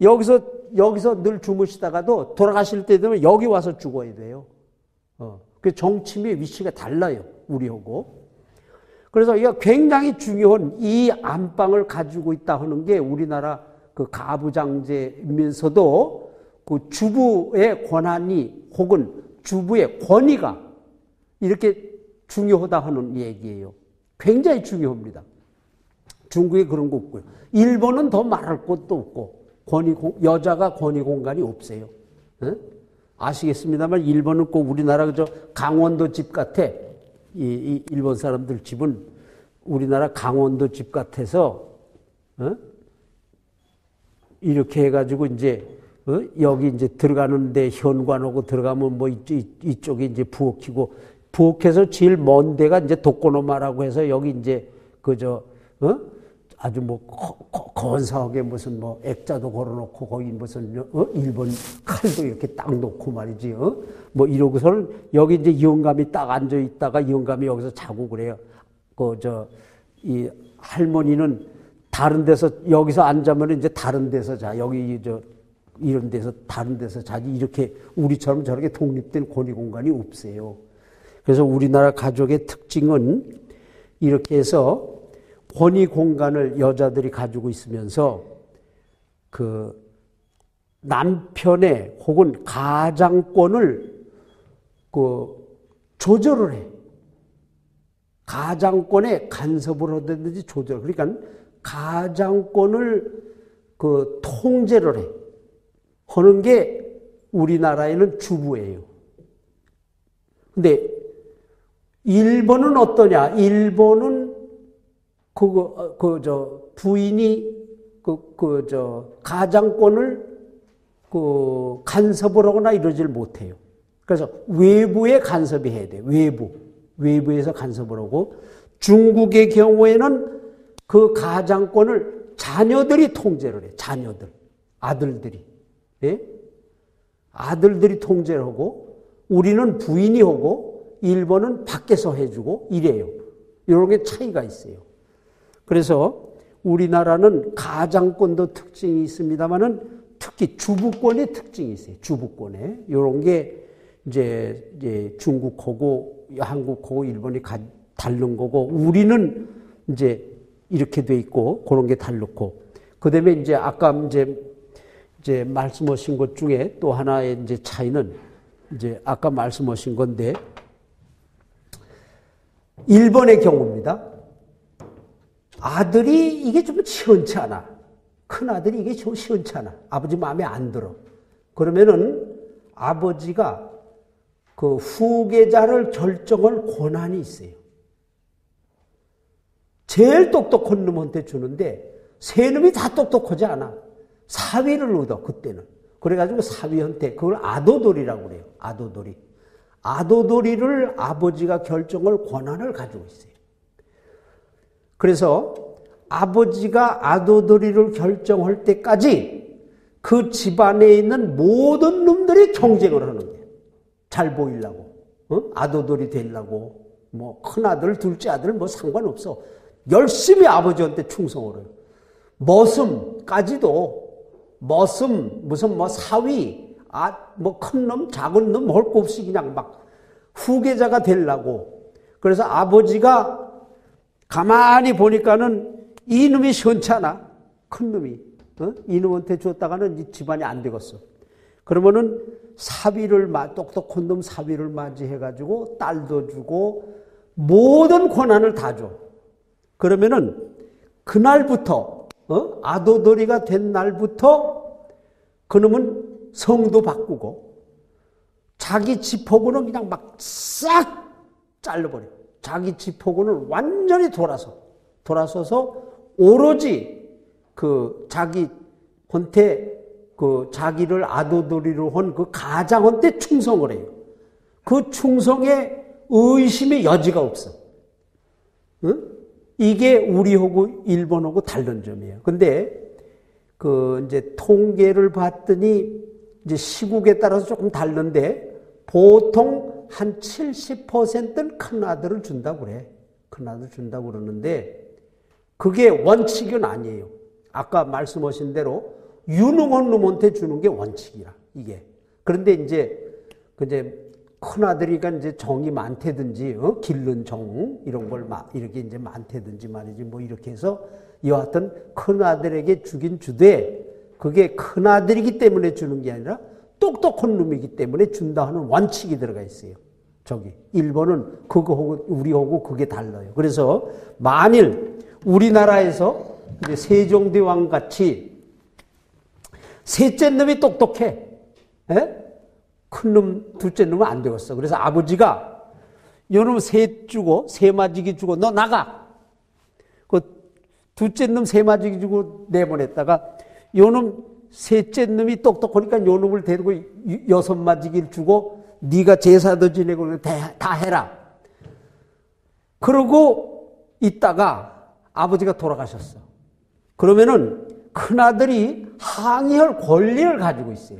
여기서 늘 주무시다가도 돌아가실 때 되면 여기 와서 죽어야 돼요. 그 정침의 위치가 달라요. 우리하고. 그래서 이게 굉장히 중요한 이 안방을 가지고 있다 하는 게 우리나라 그 가부장제이면서도 그 주부의 권한이 혹은 주부의 권위가 이렇게 중요하다 하는 얘기예요. 굉장히 중요합니다. 중국에 그런 거 없고요. 일본은 더 말할 것도 없고 여자가 권위 공간이 없어요. 네? 아시겠습니다만 일본은 꼭 우리나라 그저 강원도 집 같아. 이 일본 사람들 집은 우리나라 강원도 집 같아서 이렇게 해가지고 이제 여기 이제 들어가는데 현관하고 들어가면 뭐 이쪽에 이제 부엌이고 부엌에서 제일 먼 데가 이제 독고노마라고 해서 여기 이제 그저 아주 뭐 건사하게 무슨 뭐 액자도 걸어놓고 거기 무슨 일본 칼도 이렇게 딱 놓고 말이지 뭐 이러고서는 여기 이제 영감이 딱 앉아 있다가 영감이 여기서 자고 그래요. 이 할머니는 다른 데서 여기서 앉으면 이제 다른 데서 자 여기 이런 데서 다른 데서 자지 이렇게 우리처럼 저렇게 독립된 권위 공간이 없어요. 그래서 우리나라 가족의 특징은 이렇게 해서 권위 공간을 여자들이 가지고 있으면서 그 남편의 혹은 가장권을 그 조절을 해. 가장권에 간섭을 하든지 조절. 그러니까 가장권을 그 통제를 해. 하는 게 우리나라에는 주부예요. 근데 일본은 어떠냐? 일본은 부인이 가장권을 간섭을 하거나 이러질 못해요. 그래서 외부에 간섭이 해야 돼요. 외부에서 간섭을 하고 중국의 경우에는 그 가장권을 자녀들이 통제를 해요. 아들들이. 예? 아들들이 통제를 하고 우리는 부인이 하고 일본은 밖에서 해주고 이래요. 이런 게 차이가 있어요. 그래서 우리나라는 가장권도 특징이 있습니다만은 특히 주부권의 특징이 있어요. 주부권에. 이런 게 이제 중국하고 한국하고 일본이 다른 거고 우리는 이제 이렇게 돼 있고 그런 게 다르고 그다음에 이제 아까 이제 말씀하신 것 중에 또 하나의 이제 차이는 이제 아까 말씀하신 건데 일본의 경우입니다. 아들이 이게 좀 시원치 않아. 큰 아들이 이게 좀 시원치 않아. 아버지 마음에 안 들어. 그러면은 아버지가 그 후계자를 결정할 권한이 있어요. 제일 똑똑한 놈한테 주는데 세 놈이 다 똑똑하지 않아. 사위를 얻어 그때는. 그래가지고 사위한테 그걸 아도돌이라고 그래요. 아도돌이를 아버지가 결정할 권한을 가지고 있어요. 그래서 아버지가 아도돌이를 결정할 때까지 그 집안에 있는 모든 놈들이 경쟁을 하는 거예요. 잘 보이려고. 아도돌이 되려고. 뭐 큰아들, 둘째아들 뭐 상관없어. 열심히 아버지한테 충성을 해요. 무슨 뭐 사위, 뭐 큰 놈, 작은 놈, 할 거 없이 그냥 막 후계자가 되려고. 그래서 아버지가 가만히 보니까는 이놈이 시원치 않아. 큰 놈이. 이놈한테 줬다가는 이 집안이 안 되겠어. 그러면은 똑똑한 놈 사위를 맞이해가지고 딸도 주고 모든 권한을 다 줘. 그러면은 그날부터, 아도돌이가 된 날부터 그놈은 성도 바꾸고 자기 집하고는 그냥 막 싹 잘라버려. 자기 집하고는 완전히 돌아서서 오로지 그 자기한테 그 자기를 아도돌이로 한 그 가장한테 충성을 해요. 그 충성에 의심의 여지가 없어. 응? 이게 우리하고 일본하고 다른 점이에요. 근데 그 이제 통계를 봤더니 이제 시국에 따라서 조금 다른데 보통 한 70%는 큰 아들을 준다고 그래. 큰 아들 준다고 그러는데 그게 원칙은 아니에요. 아까 말씀하신 대로 유능한 놈한테 주는 게 원칙이라 이게. 그런데 이제 큰아들이가 이제 정이 많다든지, 기른 정, 이런 걸 이렇게 이제 많다든지 말이지, 뭐 이렇게 해서 여하튼 큰아들에게 주긴 주되, 그게 큰아들이기 때문에 주는 게 아니라 똑똑한 놈이기 때문에 준다 하는 원칙이 들어가 있어요. 저기, 일본은 그거하고 우리하고 그게 달라요. 그래서 만일 우리나라에서 이제 세종대왕 같이 셋째 놈이 똑똑해. 에? 큰 놈, 둘째 놈은 안 되겠어. 그래서 아버지가 요놈 셋 주고, 세 마지기 주고, 너 나가! 그 둘째 놈 세 마지기 주고 내보냈다가 요놈 셋째 놈이 똑똑하니까 요놈을 데리고 여섯 마지기를 주고 네가 제사도 지내고 다 해라. 그러고 있다가 아버지가 돌아가셨어. 그러면은 큰아들이 항의할 권리를 가지고 있어요.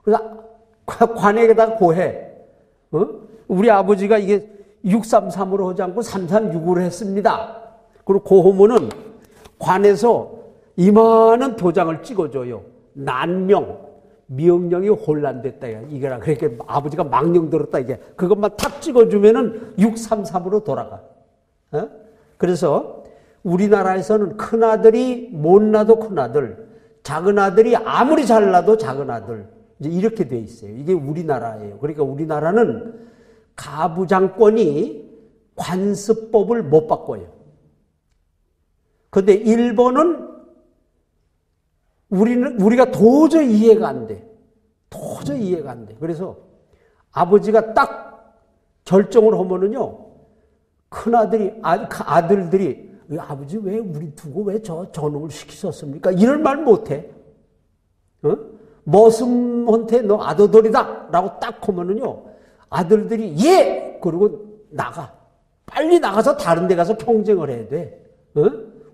그래서 관에다가 고해. 우리 아버지가 이게 633으로 하지 않고 336으로 했습니다. 그리고 고하면은 관에서 이만한 도장을 찍어줘요. 난명, 명령이 혼란됐다. 이거라. 그러니까 아버지가 망령 들었다. 이게 그것만 탁 찍어주면은 633으로 돌아가. 그래서 우리나라에서는 큰아들이 못나도 큰아들, 작은아들이 아무리 잘나도 작은아들, 이제 이렇게 돼 있어요. 이게 우리나라예요. 그러니까 우리나라는 가부장권이 관습법을 못 바꿔요. 그런데 일본은 우리가 도저히 이해가 안 돼. 도저히 이해가 안 돼. 그래서 아버지가 딱 결정을 하면은요, 큰아들이, 아들들이, 아버지 왜 우리 두고 왜 저놈을 시키셨습니까? 이런 말 못해. 머슴한테 너 아도돌이다! 라고 딱 하면은요, 아들들이 예! 그러고 나가. 빨리 나가서 다른 데 가서 경쟁을 해야 돼.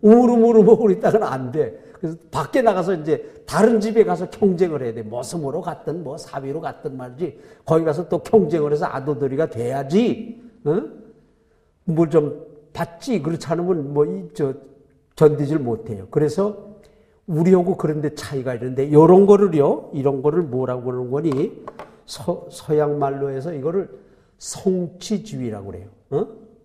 우물우물우물 있다가는 안 돼. 그래서 밖에 나가서 이제 다른 집에 가서 경쟁을 해야 돼. 머슴으로 갔든 뭐 사위로 갔든 말이지. 거기 가서 또 경쟁을 해서 아도돌이가 돼야지. 뭘 좀 받지. 그렇지 않으면 견디질 못해요. 그래서 우리하고 그런데 차이가 있는데, 이런 거를 뭐라고 그러는 거니? 서양 말로 해서 이거를 성취주의라고 그래요.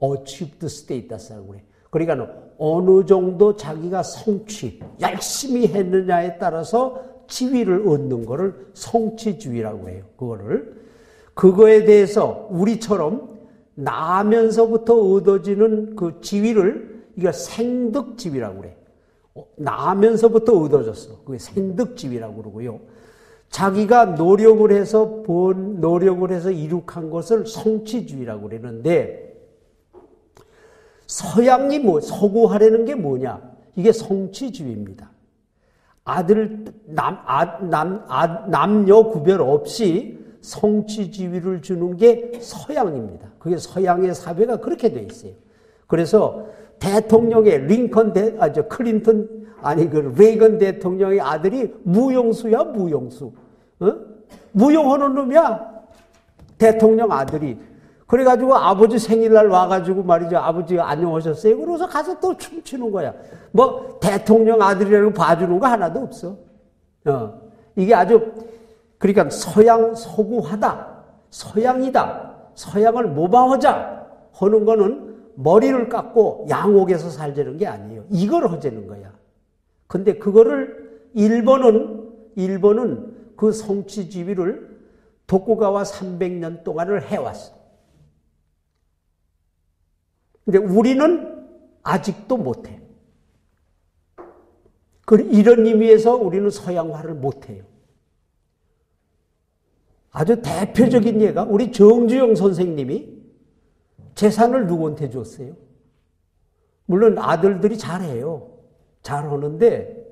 achieved status라고 그래요. 그러니까 어느 정도 자기가 성취, 열심히 했느냐에 따라서 지위를 얻는 거를 성취주의라고 해요. 그거에 대해서 우리처럼 나면서부터 얻어지는 그 지위를 이거 생득지위라고 그래. 나면서부터 얻어졌어. 그게 생득지위라고 그러고요. 자기가 노력을 해서 이룩한 것을 성취주의라고 그러는데, 서양이 서구하려는 게 뭐냐? 이게 성취주의입니다. 남녀 구별 없이 성취주의를 주는 게 서양입니다. 그게 서양의 사회가 그렇게 돼 있어요. 그래서 대통령의 레이건 대통령의 아들이 무용수야, 무용수. 무용하는 놈이야. 대통령 아들이. 그래가지고 아버지 생일날 와가지고 말이죠. 아버지 안녕하셨어요? 그러고서 가서 또 춤추는 거야. 뭐 대통령 아들이라고 봐주는 거 하나도 없어. 이게 아주, 그러니까 서구하다, 서양이다, 서양을 모방하자 하는 거는 머리를 깎고 양옥에서 살자는 게 아니에요. 이걸 하자는 거야. 근데 그거를 일본은 그 성취주의를 도쿠가와 300년 동안을 해왔어. 근데 우리는 아직도 못해. 이런 의미에서 우리는 서양화를 못해요. 아주 대표적인 예가 우리 정주영 선생님이 재산을 누구한테 줬어요? 물론 아들들이 잘해요. 잘하는데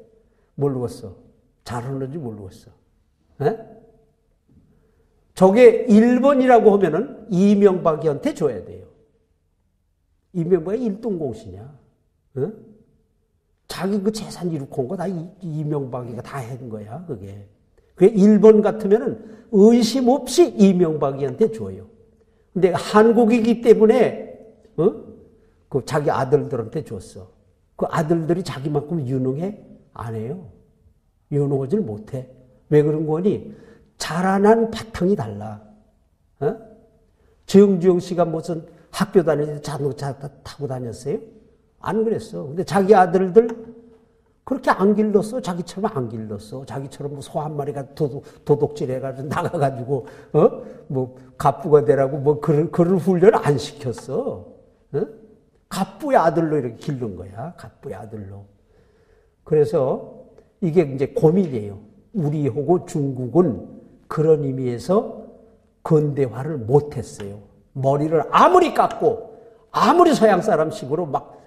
모르겠어. 잘하는지 모르겠어. 에? 저게 1번이라고 하면은 이명박이한테 줘야 돼요. 이명박이 일등공신이야. 어? 자기 그 재산 이룩한 거 다 이명박이가 다 한 거야, 그게. 그게 1번 같으면은 의심 없이 이명박이한테 줘요. 근데 한국이기 때문에, 그 자기 아들들한테 줬어. 그 아들들이 자기만큼 유능해? 안 해요. 유능하지 못해. 왜 그런 거니? 자라난 바탕이 달라. 정주영 씨가 무슨 학교 다닐 때 자동차 타고 다녔어요? 안 그랬어. 근데 자기 아들들 그렇게 안 길렀어. 자기처럼 안 길렀어. 자기처럼 뭐 소 한 마리가 도둑질 해가지고 나가가지고, 뭐, 갑부가 되라고 뭐 그런 훈련을 안 시켰어. 갑부의 아들로 이렇게 기른 거야. 갑부의 아들로. 그래서 이게 이제 고민이에요. 우리하고 중국은 그런 의미에서 근대화를 못했어요. 머리를 아무리 깎고 아무리 서양 사람식으로 막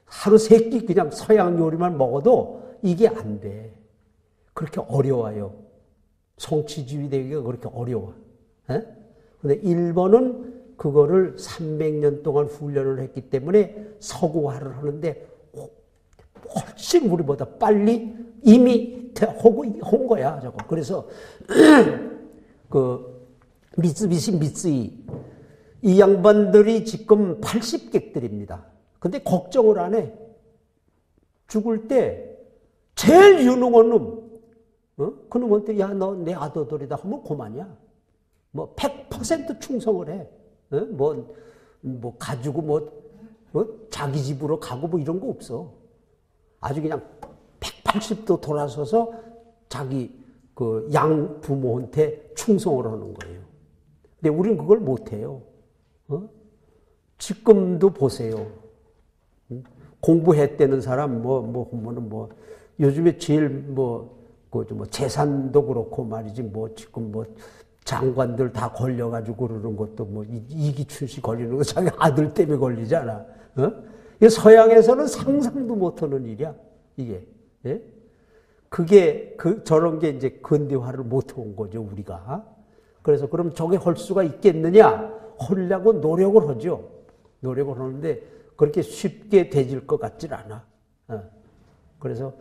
하루 세 끼 그냥 서양 요리만 먹어도 이게 안 돼. 그렇게 어려워요. 성취주의 되기가 그렇게 어려워. 근데 일본은 그거를 300년 동안 훈련을 했기 때문에 서구화를 하는데 훨씬 우리보다 빨리 이미 한 거야, 저거. 그래서, 미쓰비시 미쓰이. 이 양반들이 지금 80객들입니다. 근데 걱정을 안 해. 죽을 때, 제일 유능한 놈. 그 놈한테, 야, 너 내 아들들이다 하면 그만이야. 뭐, 100% 충성을 해. 가지고 자기 집으로 가고 뭐 이런 거 없어. 아주 그냥 180도 돌아서서 자기 그 양 부모한테 충성을 하는 거예요. 근데 우리는 그걸 못해요. 지금도 보세요. 공부했다는 사람, 요즘에 제일 재산도 그렇고 말이지, 지금 장관들 다 걸려가지고 그러는 것도 이기춘 씨 걸리는 거 자기 아들 때문에 걸리잖아. 서양에서는 상상도 못하는 일이야, 이게. 예? 그게, 저런 게 이제 근대화를 못한 거죠, 우리가. 그래서 그럼 저게 할 수가 있겠느냐? 하려고 노력을 하죠. 노력을 하는데 그렇게 쉽게 되질 것 같질 않아. 그래서,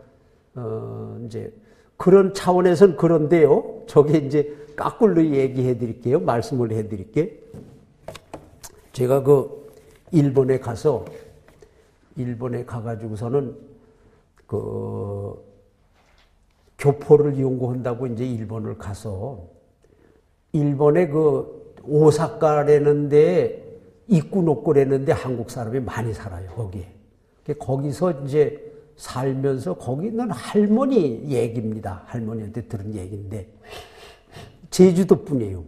이제 그런 차원에서는 그런데요. 저게 이제 까꿀로 얘기해 드릴게요. 말씀을 해 드릴게요. 제가 일본에 가가지고서는 교포를 연구한다고 이제 일본을 가서 일본에 오사카라는데 입구 놓고라는데 한국 사람이 많이 살아요, 거기에. 거기서 이제 살면서 거기는 할머니 얘기입니다. 할머니한테 들은 얘기인데 제주도 분이에요.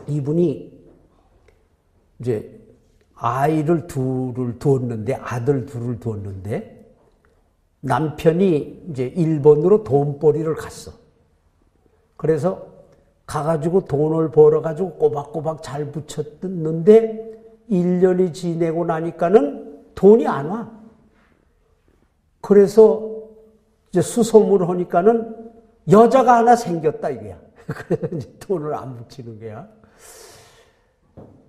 이분이 이제 아이를 둘을 두었는데, 아들 둘을 두었는데, 남편이 이제 일본으로 돈벌이를 갔어. 그래서 가가지고 돈을 벌어가지고 꼬박꼬박 잘 붙였는데, 1년이 지내고 나니까는 돈이 안 와. 그래서 이제 수소문을 하니까는 여자가 하나 생겼다, 이거야. 그래서 이제 돈을 안 붙이는 거야.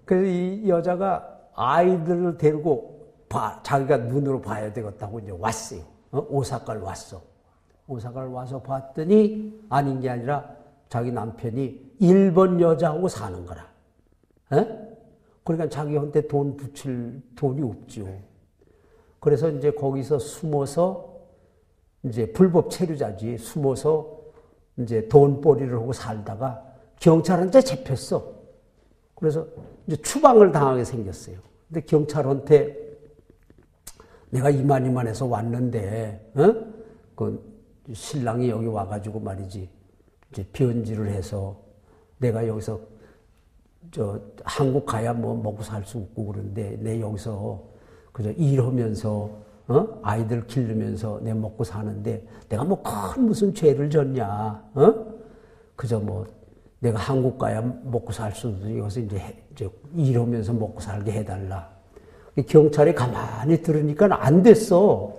그래서 이 여자가 아이들을 데리고 자기가 눈으로 봐야 되겠다고 이제 왔어요. 오사카를 왔어. 오사카를 와서 봤더니 아닌 게 아니라 자기 남편이 일본 여자하고 사는 거라. 그러니까 자기한테 돈 붙일 돈이 없죠. 그래서 이제 거기서 숨어서 이제 불법 체류자지. 숨어서 이제 돈벌이를 하고 살다가 경찰한테 잡혔어. 그래서 이제 추방을 당하게 생겼어요. 근데 경찰한테 내가 이만해서 왔는데, 그 신랑이 여기 와가지고 말이지, 이제 변질을 해서 내가 여기서 한국 가야 먹고 살 수 없고 그런데 내 여기서 그저 일하면서, 아이들 기르면서 내 먹고 사는데 내가 큰 무슨 죄를 졌냐, 그저 내가 한국 가야 먹고 살 수도 여기서 이제 일하면서 먹고 살게 해달라. 경찰이 가만히 들으니까 안 됐어.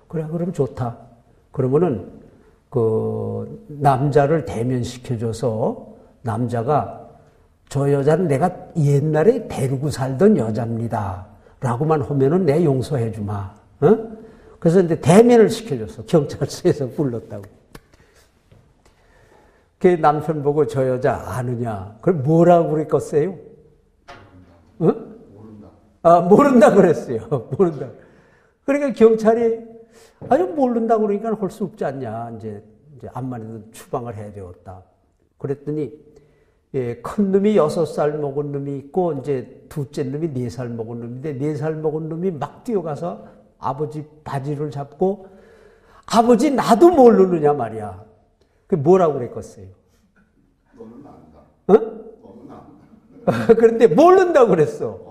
그래, 그럼 좋다. 그러면은 남자를 대면시켜줘서 남자가 저 여자는 내가 옛날에 데리고 살던 여자입니다. 라고만 하면은 내 용서해 주마. 그래서 이제 대면을 시켜줬어. 경찰서에서 불렀다고. 그 남편 보고 저 여자 아느냐? 그럼 뭐라고 그랬겠어요? 모른다 그랬어요. 모른다. 그러니까 경찰이 아주 모른다 그러니까 할 수 없지 않냐. 이제 암만 해도 추방을 해야 되었다. 그랬더니 예, 큰 놈이 6살 먹은 놈이 있고, 이제 둘째 놈이 4살 먹은 놈인데, 4살 먹은 놈이 막 뛰어가서 아버지 바지를 잡고, 아버지 나도 모르느냐 말이야. 그 뭐라고 그랬겠어요? 너는 안다. 어? 너는 안다. 그런데 모른다고 그랬어.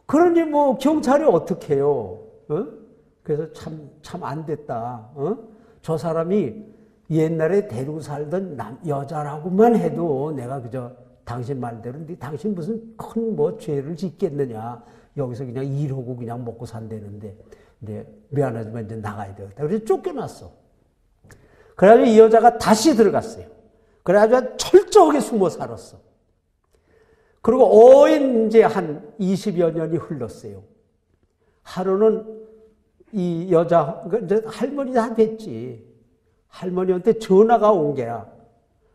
그러니 뭐 경찰이 어떻게 해요? 어? 그래서 참 안 됐다. 어? 저 사람이 옛날에 데리고 살던 여자라고만 해도 내가 그저 당신 말대로, 근데 당신 무슨 큰 뭐 죄를 짓겠느냐. 여기서 그냥 일하고 그냥 먹고 산다는데. 근데 미안하지만 이제 나가야 되겠다. 그래서 쫓겨났어. 그래가지고 이 여자가 다시 들어갔어요. 그래가지고 철저하게 숨어 살았어. 그리고 오인 이제 한 20여 년이 흘렀어요. 하루는 이 여자, 이제 할머니 다 됐지. 할머니한테 전화가 온 게야.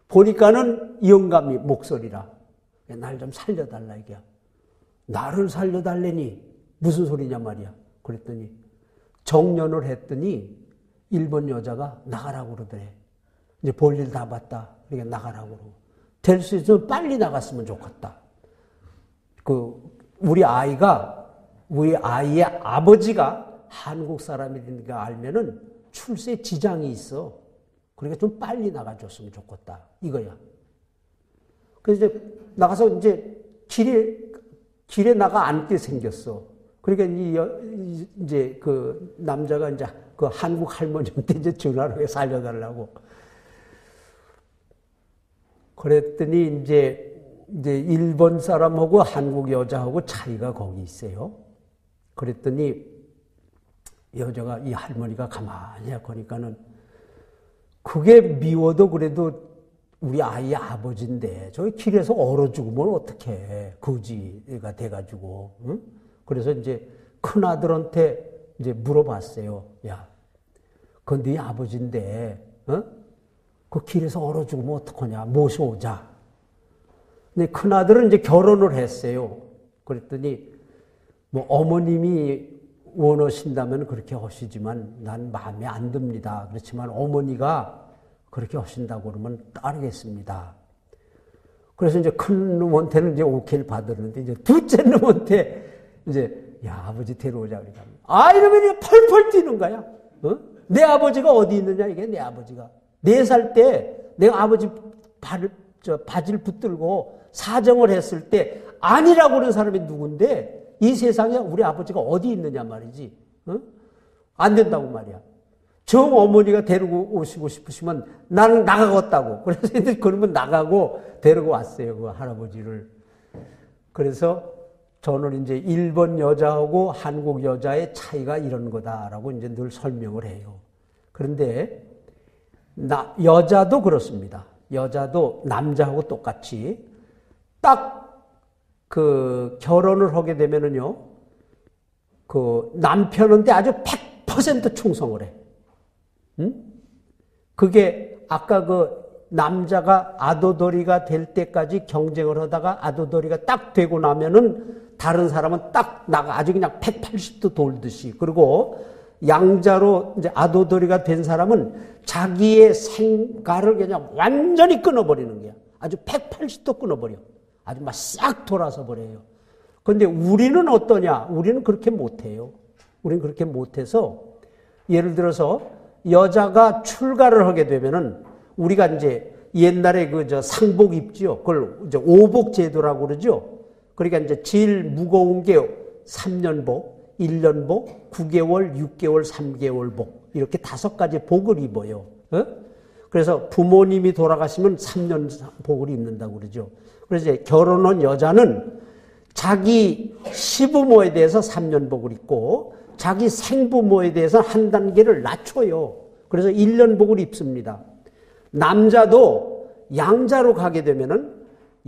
보니까는 영감이 목소리라. 날 좀 살려달라, 이게. 나를 살려달래니 무슨 소리냐 말이야. 그랬더니 정년을 했더니 일본 여자가 나가라고 그러더래. 이제 볼일 다 봤다. 그러니까 나가라고 그러고. 될 수 있으면 빨리 나갔으면 좋겠다. 우리 아이의 아버지가 한국 사람이니까 알면은 출세에 지장이 있어. 그러니까 좀 빨리 나가줬으면 좋겠다. 이거야. 그래서 이제 나가서 이제 길에 나가 앉게 생겼어. 그러니까 이제 그 남자가 이제 그 한국 할머니한테 이제 전화를 해 살려달라고. 그랬더니 이제 일본 사람하고 한국 여자하고 차이가 거기 있어요. 그랬더니 여자가, 이 할머니가 가만히 하니까는 그게 미워도 그래도 우리 아이의 아버지인데 저기 길에서 얼어 죽으면 어떡해. 거지가 돼가지고. 응? 그래서 이제 큰아들한테 이제 물어봤어요. 야, 그건 네 아버지인데, 어? 그 길에서 얼어 죽으면 어떡하냐. 모셔오자. 근데 큰아들은 이제 결혼을 했어요. 그랬더니 뭐 어머님이 원하신다면 그렇게 하시지만 난 마음에 안 듭니다. 그렇지만 어머니가 그렇게 하신다고 그러면 따르겠습니다. 그래서 이제 큰 놈한테는 이제 오케이를 받았는데 이제 둘째 놈한테 이제 야, 아버지 데려오자 그러니까 이러면 펄펄 뛰는 거야. 어? 내 아버지가 어디 있느냐 이게 내 아버지가 4살 때 내가 아버지 바지를 붙들고 사정을 했을 때 아니라고 그런 사람이 누군데 이 세상에 우리 아버지가 어디 있느냐 말이지. 어? 안 된다고 말이야. 정 어머니가 데리고 오시고 싶으시면 나는 나가겠다고. 그래서 그러면 나가고 데리고 왔어요. 그 할아버지를. 그래서 저는 이제 일본 여자하고 한국 여자의 차이가 이런 거다라고 이제 늘 설명을 해요. 그런데 여자도 그렇습니다. 여자도 남자하고 똑같이 딱 그 결혼을 하게 되면은요, 그 남편한테 아주 100% 충성을 해. 응? 그게 아까 그 남자가 아도돌이가 될 때까지 경쟁을 하다가 아도돌이가 딱 되고 나면은 다른 사람은 딱 나가 아주 그냥 180도 돌듯이. 그리고 양자로 이제 아도돌이가 된 사람은 자기의 생가를 그냥 완전히 끊어버리는 거야. 아주 180도 끊어버려. 아주 막 싹 돌아서 버려요. 그런데 우리는 어떠냐? 우리는 그렇게 못해요. 우리는 그렇게 못해서 예를 들어서 여자가 출가를 하게 되면은 우리가 이제 옛날에 상복 입지요. 그걸 이제 오복 제도라고 그러죠. 그러니까 이제 제일 무거운 게 3년복, 1년복, 9개월, 6개월, 3개월 복. 이렇게 5가지 복을 입어요. 어? 그래서 부모님이 돌아가시면 3년 복을 입는다고 그러죠. 그래서 이제 결혼한 여자는 자기 시부모에 대해서 3년 복을 입고 자기 생부모에 대해서 한 단계를 낮춰요. 그래서 1년 복을 입습니다. 남자도 양자로 가게 되면은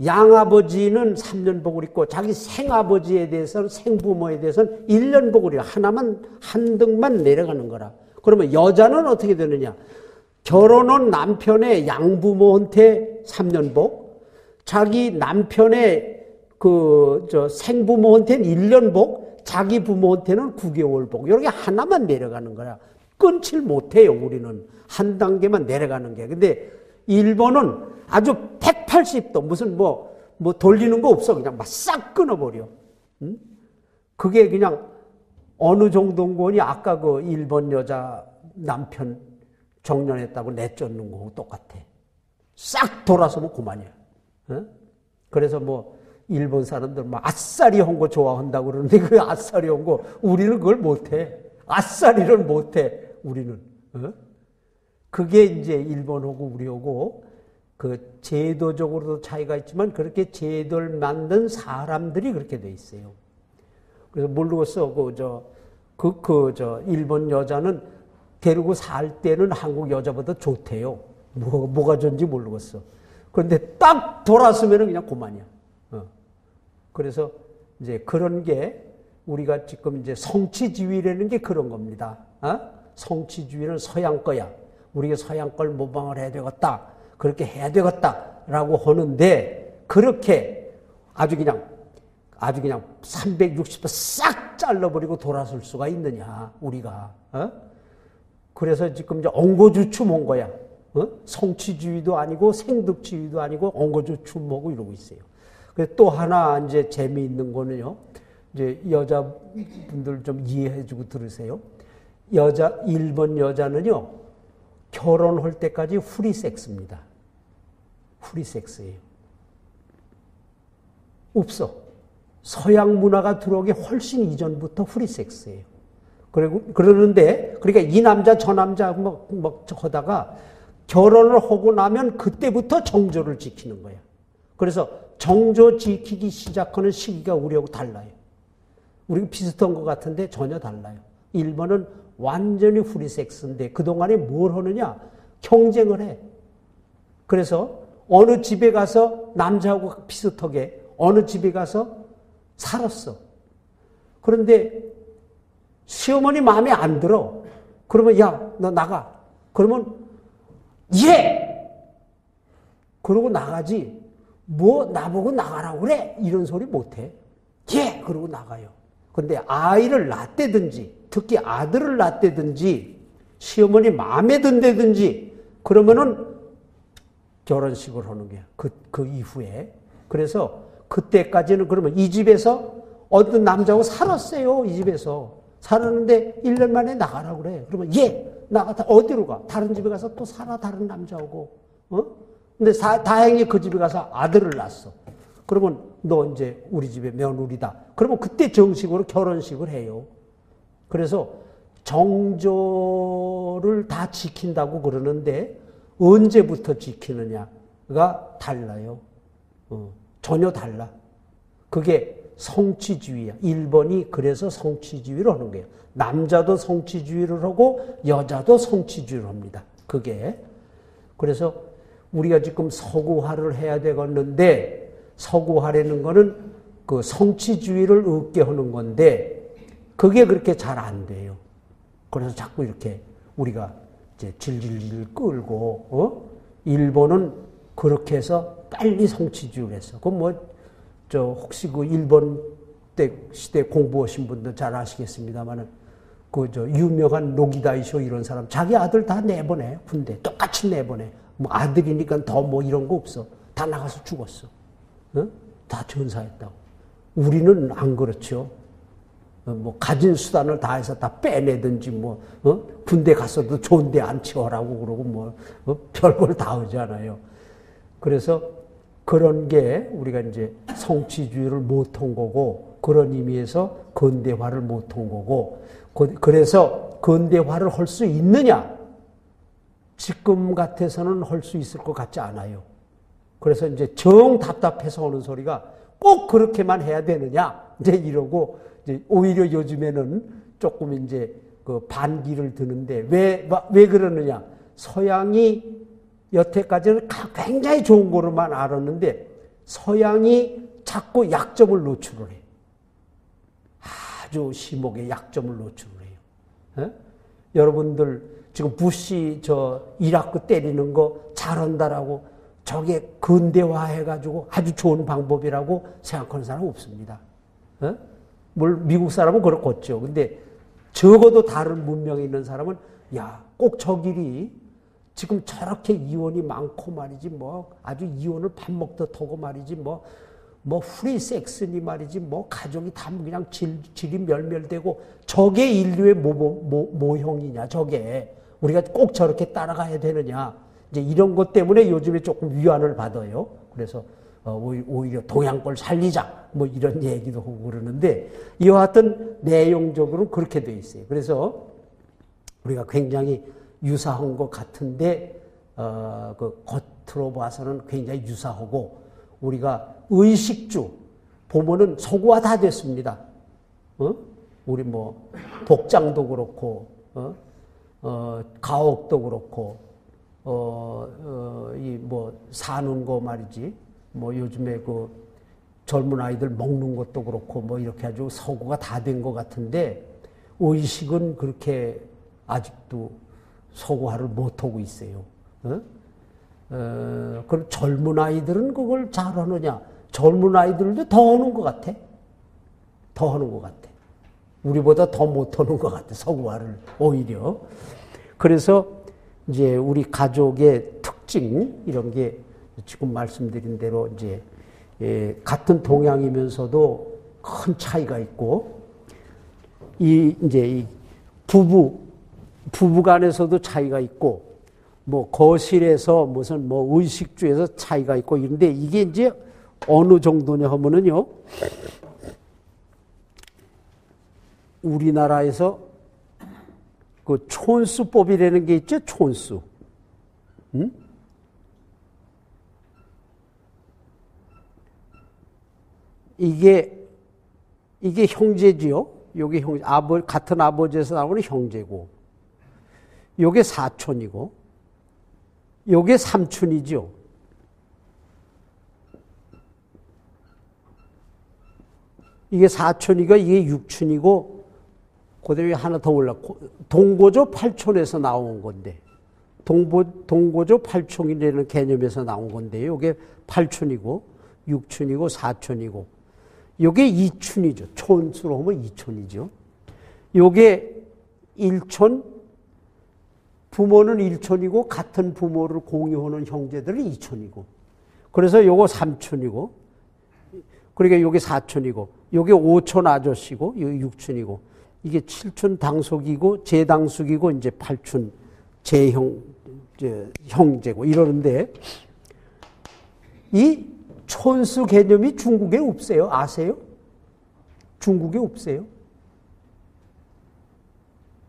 양아버지는 3년 복을 입고 자기 생아버지에 대해서는 생부모에 대해서는 1년 복을 입어요. 하나만 한 등만 내려가는 거라. 그러면 여자는 어떻게 되느냐? 결혼한 남편의 양부모한테 3년 복, 자기 남편의 생부모한테는 1년 복, 자기 부모한테는 9개월 복. 이렇게 하나만 내려가는 거야. 끊질 못해요, 우리는. 한 단계만 내려가는 게. 근데 일본은 아주 180도 무슨 뭐 돌리는 거 없어. 그냥 막 싹 끊어버려. 응? 그게 그냥 어느 정도인 거니 아까 그 일본 여자 남편 정년했다고 내쫓는 거하고 똑같아. 싹 돌아서면 그만이야. 응? 그래서 뭐 일본 사람들 막 아싸리 한 거 좋아한다고 그러는데 그 아싸리 한 거 우리는 그걸 못해. 아싸리를 못해. 우리는. 응? 그게 이제 일본하고 우리하고 그 제도적으로도 차이가 있지만 그렇게 제도를 만든 사람들이 그렇게 돼 있어요. 그래서 모르겠어. 일본 여자는 데리고 살 때는 한국 여자보다 좋대요. 뭐가 좋은지 모르겠어. 그런데 딱 돌아서면은 그냥 그만이야. 그래서 이제 그런 게 우리가 지금 이제 성취주의라는 게 그런 겁니다. 성취주의는 서양 거야. 우리가 서양 걸 모방을 해야 되겠다. 그렇게 해야 되겠다라고 하는데 그렇게 아주 그냥 360도 싹 잘라버리고 돌아설 수가 있느냐 우리가. 그래서 지금 이제 엉거주춤한 거야. 성취주의도 아니고 생득주의도 아니고 엉거주춤하고 이러고 있어요. 그래서 또 하나 이제 재미있는 거는요. 이제 여자분들 좀 이해해주고 들으세요. 일본 여자는요 결혼할 때까지 프리섹스입니다. 프리섹스예요. 없어. 서양 문화가 들어오기 훨씬 이전부터 프리섹스예요. 그러는데, 그러니까 이 남자 저 남자 막 하다가 결혼을 하고 나면 그때부터 정조를 지키는 거야. 그래서 정조 지키기 시작하는 시기가 우리하고 달라요. 우리가 비슷한 것 같은데 전혀 달라요. 일본은 완전히 프리섹스인데 그동안에 뭘 하느냐? 경쟁을 해. 그래서 어느 집에 가서 남자하고 비슷하게 어느 집에 가서 살았어. 그런데 시어머니 마음에 안 들어. 그러면 야, 너 나가. 그러면 예! 그러고 나가지. 뭐 나보고 나가라고 그래? 이런 소리 못해. 예! 그러고 나가요. 근데 아이를 낳았다든지 특히 아들을 낳았다든지 시어머니 마음에 든다든지 그러면은 결혼식을 하는 거야. 그 이후에. 그래서 그때까지는 그러면 이 집에서 어떤 남자하고 살았어요. 이 집에서. 살았는데 1년 만에 나가라고 그래. 그러면 예! 나가. 어디로 가? 다른 집에 가서 또 살아. 다른 남자하고. 근데 다행히 그 집에 가서 아들을 낳았어. 그러면 너 이제 우리 집의 며느리다. 그러면 그때 정식으로 결혼식을 해요. 그래서 정조를 다 지킨다고 그러는데 언제부터 지키느냐가 달라요. 전혀 달라. 그게 성취주의야. 일본이 그래서 성취주의를 하는 거예요. 남자도 성취주의를 하고 여자도 성취주의를 합니다. 그게. 그래서 우리가 지금 서구화를 해야 되겠는데 서구화라는 거는 그 성취주의를 얻게 하는 건데 그게 그렇게 잘 안 돼요. 그래서 자꾸 이렇게 우리가 이제 질질 끌고 일본은 그렇게 해서 빨리 성취주의를 했어. 그럼 혹시 그 일본 때 시대 공부하신 분들 잘 아시겠습니다만은 유명한 노기다이쇼 이런 사람 자기 아들 다 내보내. 군대 똑같이 내보내. 뭐 아들이니까 더 뭐 이런 거 없어. 다 나가서 죽었어. 다 전사했다고. 우리는 안 그렇죠. 뭐 가진 수단을 다해서 다 빼내든지 군대 갔어도 좋은 데 안 치워라고 그러고 별걸 다 하잖아요. 그래서 그런 게 우리가 이제 성취주의를 못한 거고 그런 의미에서 근대화를 못한 거고 그래서 근대화를 할 수 있느냐? 지금 같아서는 할 수 있을 것 같지 않아요. 그래서 이제 정 답답해서 하는 소리가 꼭 그렇게만 해야 되느냐? 이제 이러고 이제 오히려 요즘에는 조금 이제 그 반기를 드는데 왜 그러느냐? 서양이 여태까지는 굉장히 좋은 거로만 알았는데 서양이 자꾸 약점을 노출을 해요. 아주 심하게 약점을 노출을 해요. 여러분들 지금 부시 이라크 때리는 거 잘한다라고 저게 근대화해가지고 아주 좋은 방법이라고 생각하는 사람 없습니다. 미국 사람은 그렇겠죠. 근데 적어도 다른 문명이 있는 사람은 꼭 저 길이 지금 저렇게 이혼이 많고 말이지, 뭐, 아주 이혼을 밥 먹듯 하고 말이지, 뭐 프리섹스니 말이지, 뭐, 가족이 다 그냥 질이 멸멸되고, 저게 인류의 모형이냐, 저게. 우리가 꼭 저렇게 따라가야 되느냐. 이제 이런 것 때문에 요즘에 조금 위안을 받아요. 그래서, 오히려 동양 걸 살리자. 뭐 이런 얘기도 하고 그러는데, 이와 같은 내용적으로는 그렇게 돼 있어요. 그래서 우리가 굉장히 유사한 것 같은데, 그 겉으로 봐서는 굉장히 유사하고, 우리가 의식주 보면은 서구화 다 됐습니다. 우리 뭐 복장도 그렇고, 가옥도 그렇고, 이 뭐 사는 거 말이지. 뭐 요즘에 그 젊은 아이들 먹는 것도 그렇고, 뭐 이렇게 아주 서구가 다 된 것 같은데, 의식은 그렇게 아직도 서구화를 못하고 있어요. 그럼 젊은 아이들은 그걸 잘하느냐? 젊은 아이들도 더 하는 것 같아. 더 하는 것 같아. 우리보다 더 못하는 것 같아. 서구화를 오히려. 그래서 이제 우리 가족의 특징 이런 게 지금 말씀드린 대로 이제 같은 동양이면서도 큰 차이가 있고, 이제 이 부부간에서도 차이가 있고, 뭐 거실에서 무슨 뭐 의식주에서 차이가 있고 이런데, 이게 이제 어느 정도냐 하면은요, 우리나라에서 그 촌수법이라는 게 있죠, 촌수. 이게 형제지요. 요게 같은 아버지에서 나오는 형제고, 요게 사촌이고, 요게 삼촌이죠. 이게 사촌이고, 이게 육촌이고, 그다음에 하나 더 올랐고, 동고조 팔촌에서 나온 건데, 동고조 팔촌이라는 개념에서 나온 건데요. 이게 팔촌이고, 육촌이고, 사촌이고, 요게 이촌이죠. 촌수로 하면 이촌이죠. 요게 일촌, 부모는 일촌이고, 같은 부모를 공유하는 형제들은 이촌이고, 그래서 요거 삼촌이고, 그러니까 요게 사촌이고, 요게 오촌 아저씨고, 요게 육촌이고, 이게 칠촌 당속이고, 제당숙이고, 이제 팔촌 형제고, 이러는데, 이 촌수 개념이 중국에 없어요. 아세요? 중국에 없어요.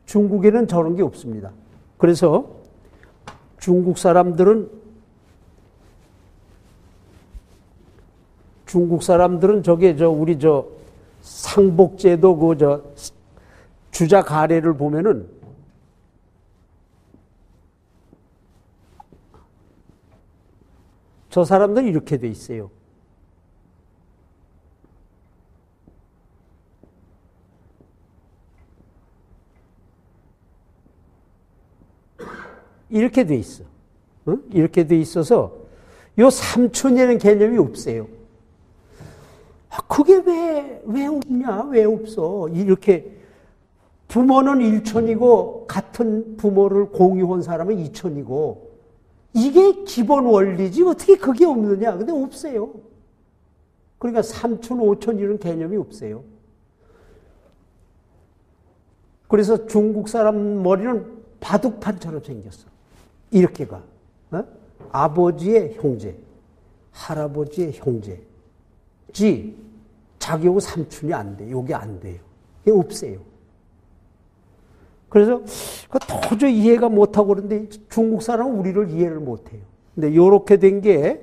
중국에는 저런 게 없습니다. 그래서 중국 사람들은 우리 상복제도 주자 가래를 보면은 저 사람들은 이렇게 돼 있어요. 이렇게 돼 있어. 이렇게 돼 있어서 요 삼촌이라는 개념이 없어요. 그게 왜 없냐? 왜 없어? 이렇게 부모는 일촌이고, 같은 부모를 공유한 사람은 이촌이고, 이게 기본 원리지 어떻게 그게 없느냐? 근데 없어요. 그러니까 삼촌, 오촌 이런 개념이 없어요. 그래서 중국 사람 머리는 바둑판처럼 생겼어. 이렇게 가. 아버지의 형제, 할아버지의 형제지, 자기하고 삼촌이 안 돼. 요게 안 돼요. 이게 없어요. 그래서 도저히 이해가 못하고 그러는데, 중국 사람은 우리를 이해를 못해요. 근데 요렇게 된 게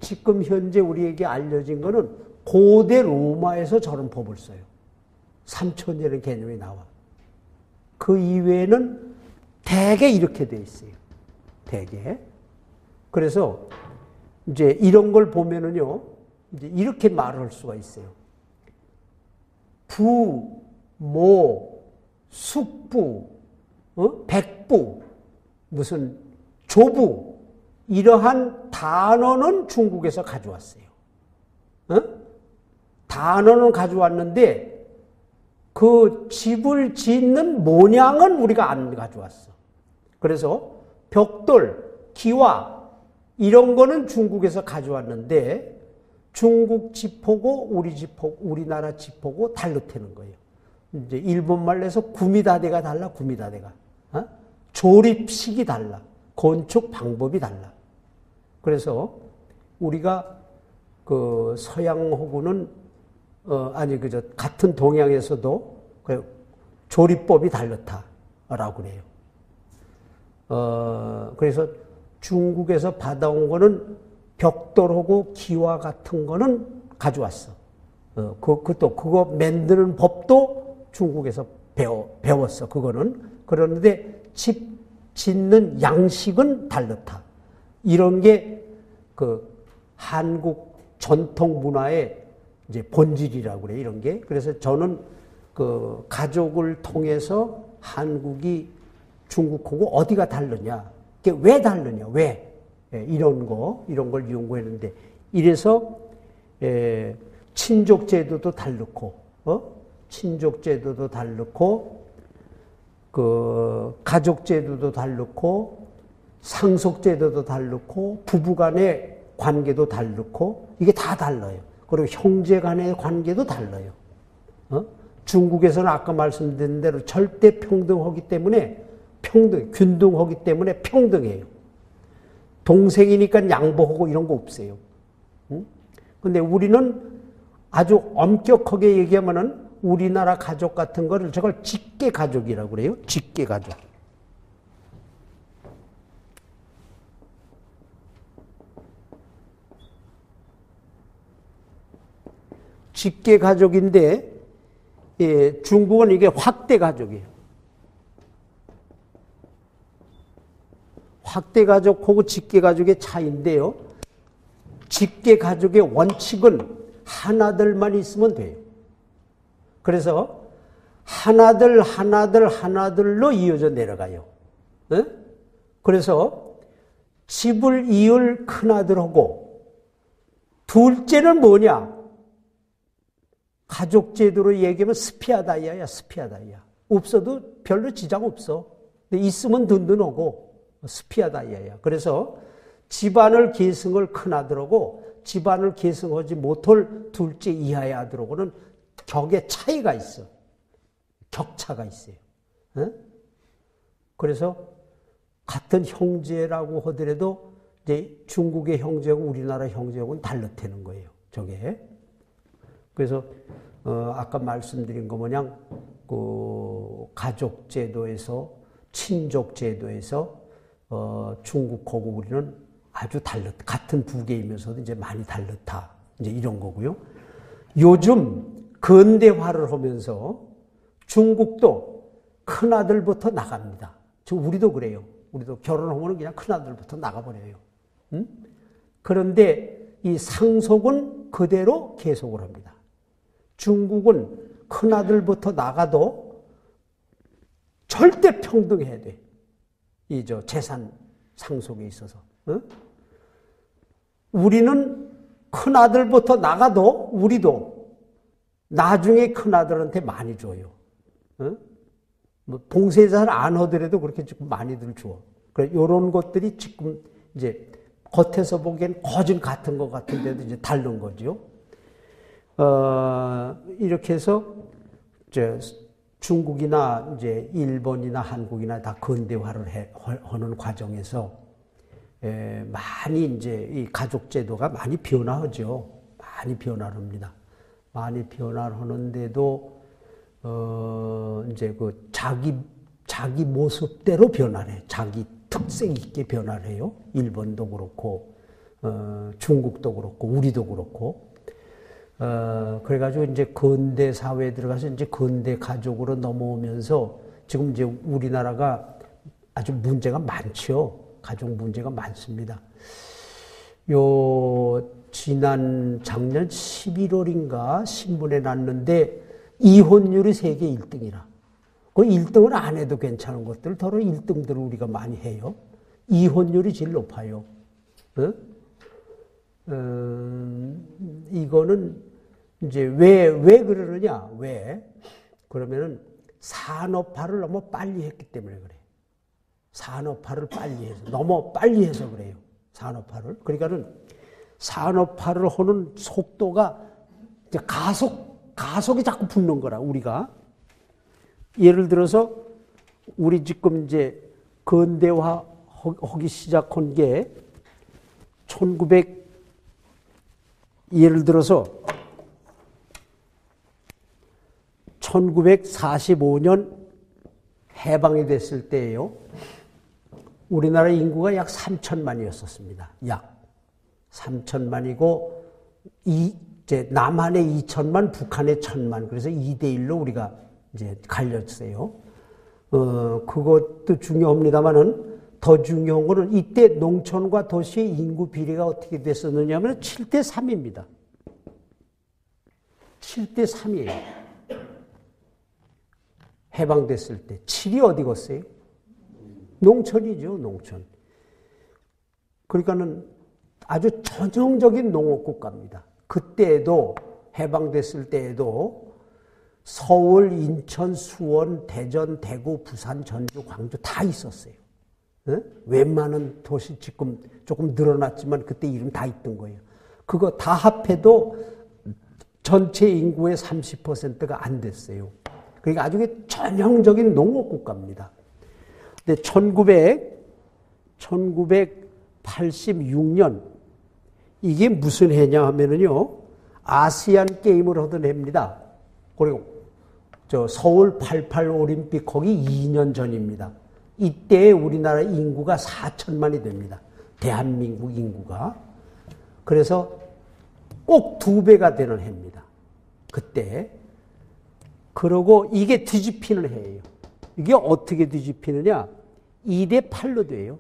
지금 현재 우리에게 알려진 거는 고대 로마에서 저런 법을 써요. 삼촌이라는 개념이 나와. 그 이외에는 대개 이렇게 돼 있어요. 대개. 그래서 이제 이런 걸 보면은요, 이제 이렇게 말을 할 수가 있어요. 부, 모, 숙부, 백부, 무슨 조부, 이러한 단어는 중국에서 가져왔어요. 단어는 가져왔는데 그 집을 짓는 모양은 우리가 안 가져왔어. 그래서 벽돌, 기와 이런 거는 중국에서 가져왔는데 중국 지포고 우리 지포, 우리나라 지포고 다르다는 거예요. 이제 일본말로 해서 구미다대가 달라, 구미다대가. 조립식이 달라. 건축 방법이 달라. 그래서 우리가 그 서양하고는 같은 동양에서도 조립법이 다르다라고 그래요. 그래서 중국에서 받아온 거는 벽돌하고 기와 같은 거는 가져왔어. 그거 만드는 법도 중국에서 배웠어. 그거는. 그런데 집 짓는 양식은 다르다. 이런 게 그 한국 전통 문화의 이제 본질이라고 그래, 이런 게. 그래서 저는 그 가족을 통해서 한국이 중국하고 어디가 다르냐, 그게 왜 다르냐, 왜 이런 걸 연구했는데, 이래서 친족 제도도 다르고, 친족 제도도 다르고, 그 가족 제도도 다르고, 상속 제도도 다르고, 부부간의 관계도 다르고, 이게 다 달라요. 그리고 형제 간의 관계도 달라요. 중국에서는 아까 말씀드린 대로 절대 평등하기 때문에 균등하기 때문에 평등해요. 동생이니까 양보하고 이런 거 없어요. 근데 우리는 아주 엄격하게 얘기하면은 우리나라 가족 같은 거를 저걸 직계 가족이라고 그래요. 직계 가족. 직계 가족인데, 예, 중국은 이게 확대 가족이에요. 확대 가족하고 직계 가족의 차이인데요. 직계 가족의 원칙은 하나들만 있으면 돼요. 그래서 하나들로 이어져 내려가요. 네? 그래서 집을 이을 큰아들하고 둘째는 뭐냐? 가족 제도로 얘기하면 스피아다이아야, 스피아다이아. 없어도 별로 지장 없어. 근데 있으면 든든하고 스피아다이아야. 그래서 집안을 계승을 큰아들하고 집안을 계승하지 못할 둘째 이하의 아들하고는 격의 차이가 있어. 격차가 있어요. 네? 그래서 같은 형제라고 하더라도 이제 중국의 형제하고 우리나라 형제하고는 다르다는 거예요. 저게. 그래서 아까 말씀드린 거 모양 그 가족 제도에서 친족 제도에서 중국하고 우리는 아주 같은 부계이면서도 이제 많이 다르다. 이제 이런 거고요. 요즘 근대화를 하면서 중국도 큰아들부터 나갑니다. 우리도 그래요. 우리도 결혼하면 그냥 큰아들부터 나가버려요. 그런데 이 상속은 그대로 계속을 합니다. 중국은 큰아들부터 나가도 절대 평등해야 돼. 재산 상속에 있어서. 우리는 큰아들부터 나가도 우리도 나중에 큰아들한테 많이 줘요. 뭐 봉쇄자를 안 하더라도 그렇게 조금 많이들 줘. 그래, 요런 것들이 지금 이제 겉에서 보기엔 거진 같은 것 같은데도 이제 다른 거죠. 이렇게 해서 중국이나 이제 일본이나 한국이나 다 근대화를 하는 과정에서 많이 이제 이 가족 제도가 많이 변화하죠. 많이 변화를 합니다. 많이 변화를 하는데도 이제 그 자기 모습대로 변화를 해. 자기 특색 있게 변화를 해요. 일본도 그렇고 중국도 그렇고 우리도 그렇고. 그래가지고 이제 근대 사회에 들어가서 이제 근대 가족으로 넘어오면서 지금 이제 우리나라가 아주 문제가 많죠. 가족 문제가 많습니다. 작년 11월인가 신문에 났는데 이혼율이 세계 1등이라. 그 1등을 안 해도 괜찮은 것들, 더러 1등들을 우리가 많이 해요. 이혼율이 제일 높아요. 이거는 이제 왜 그러느냐? 왜? 그러면은 산업화를 너무 빨리 했기 때문에 그래. 산업화를 빨리 해서, 너무 빨리 해서 그래요. 산업화를. 그러니까는 산업화를 하는 속도가 이제 가속이 자꾸 붙는 거라, 우리가. 예를 들어서, 우리 지금 이제 근대화 하기 시작한 게 예를 들어서 1945년 해방이 됐을 때예요. 우리나라 인구가 약 3천만이었었습니다. 약 3천만이고 이제 남한에 2천만, 북한에 1,000만. 그래서 2대1로 우리가 이제 갈렸어요. 그것도 중요합니다만은 더 중요한 거는 이때 농촌과 도시의 인구 비례가 어떻게 됐었느냐 하면 7대3입니다. 7대3이에요. 해방됐을 때. 7이 어디 갔어요? 농촌이죠, 농촌. 그러니까는 아주 전형적인 농업국가입니다. 그때에도, 해방됐을 때에도 서울, 인천, 수원, 대전, 대구, 부산, 전주, 광주 다 있었어요. 네? 웬만한 도시 지금 조금 늘어났지만 그때 이름 다 있던 거예요. 그거 다 합해도 전체 인구의 30%가 안 됐어요. 그러니까 아주 전형적인 농업국가입니다. 근데 1986년 이게 무슨 해냐 하면은요, 아시안 게임을 하던 해입니다. 그리고 서울 88 올림픽 거기 2년 전입니다. 이때 우리나라 인구가 4천만이 됩니다. 대한민국 인구가. 그래서 꼭 2배가 되는 해입니다. 그때. 그러고 이게 뒤집히는 해예요. 이게 어떻게 뒤집히느냐? 2대8로 돼요.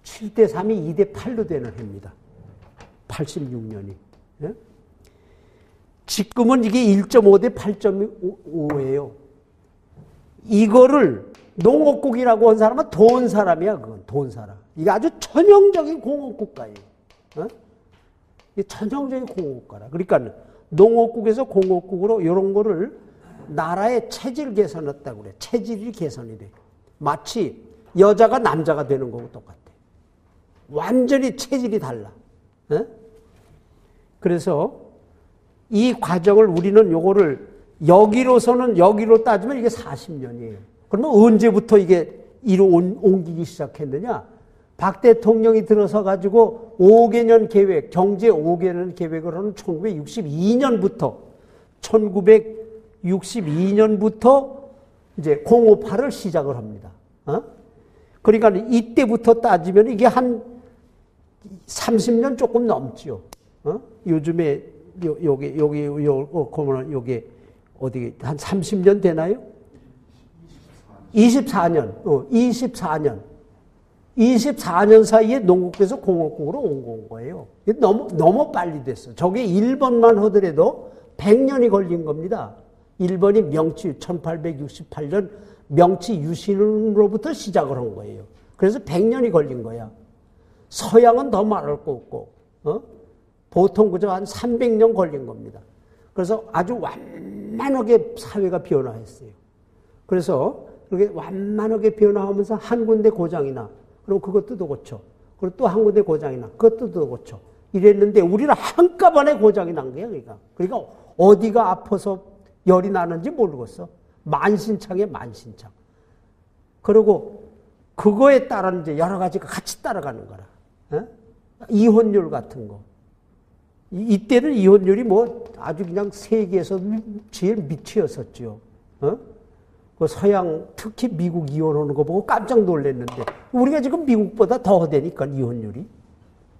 7대3이 2대8로 되는 해입니다. 86년이. 예? 지금은 이게 1.5대 8.5예요. 이거를 농업국이라고 한 사람은 돈 사람이야, 그건. 돈 사람. 이게 아주 전형적인 공업국가예요. 어? 이게 전형적인 공업국가라. 그러니까 농업국에서 공업국으로 이런 거를 나라의 체질 개선했다고 그래. 체질이 개선이 돼. 마치 여자가 남자가 되는 거고 똑같아. 완전히 체질이 달라. 어? 그래서 이 과정을 우리는 요거를 여기로 따지면 이게 40년이에요. 그러면 언제부터 이게 이로 옮기기 시작했느냐? 박 대통령이 들어서 가지고 5개년 계획, 경제 5개년 계획을 하는 1962년부터 이제 공업화를 시작을 합니다. 그러니까 이때부터 따지면 이게 한 30년 조금 넘죠. 요즘에 여기 어디 한 30년 되나요? 24년 사이에 농국에서 공업국으로 온 거예요. 너무 빨리 됐어. 저게 일본만 하더라도 100년이 걸린 겁니다. 일본이 1868년 명치 유신으로부터 시작을 한 거예요. 그래서 100년이 걸린 거야. 서양은 더 말할 거 없고, 보통 그저 한 300년 걸린 겁니다. 그래서 아주 완만하게 사회가 변화했어요. 그래서 그렇게 완만하게 변화하면서 한 군데 고장이나, 그럼 그것도 더 고쳐. 그리고 또 한 군데 고장이나, 그것도 더 고쳐. 이랬는데 우리는 한꺼번에 고장이 난 거야, 그러니까 어디가 아파서 열이 나는지 모르겠어. 만신창이야, 만신창. 그리고 그거에 따른 이제 여러 가지가 같이 따라가는 거라. 이혼율 같은 거. 이때는 이혼율이 뭐 아주 그냥 세계에서 제일 밑이었었죠. 그 서양, 특히 미국 이혼하는 거 보고 깜짝 놀랐는데, 우리가 지금 미국보다 더 되니까, 이혼율이.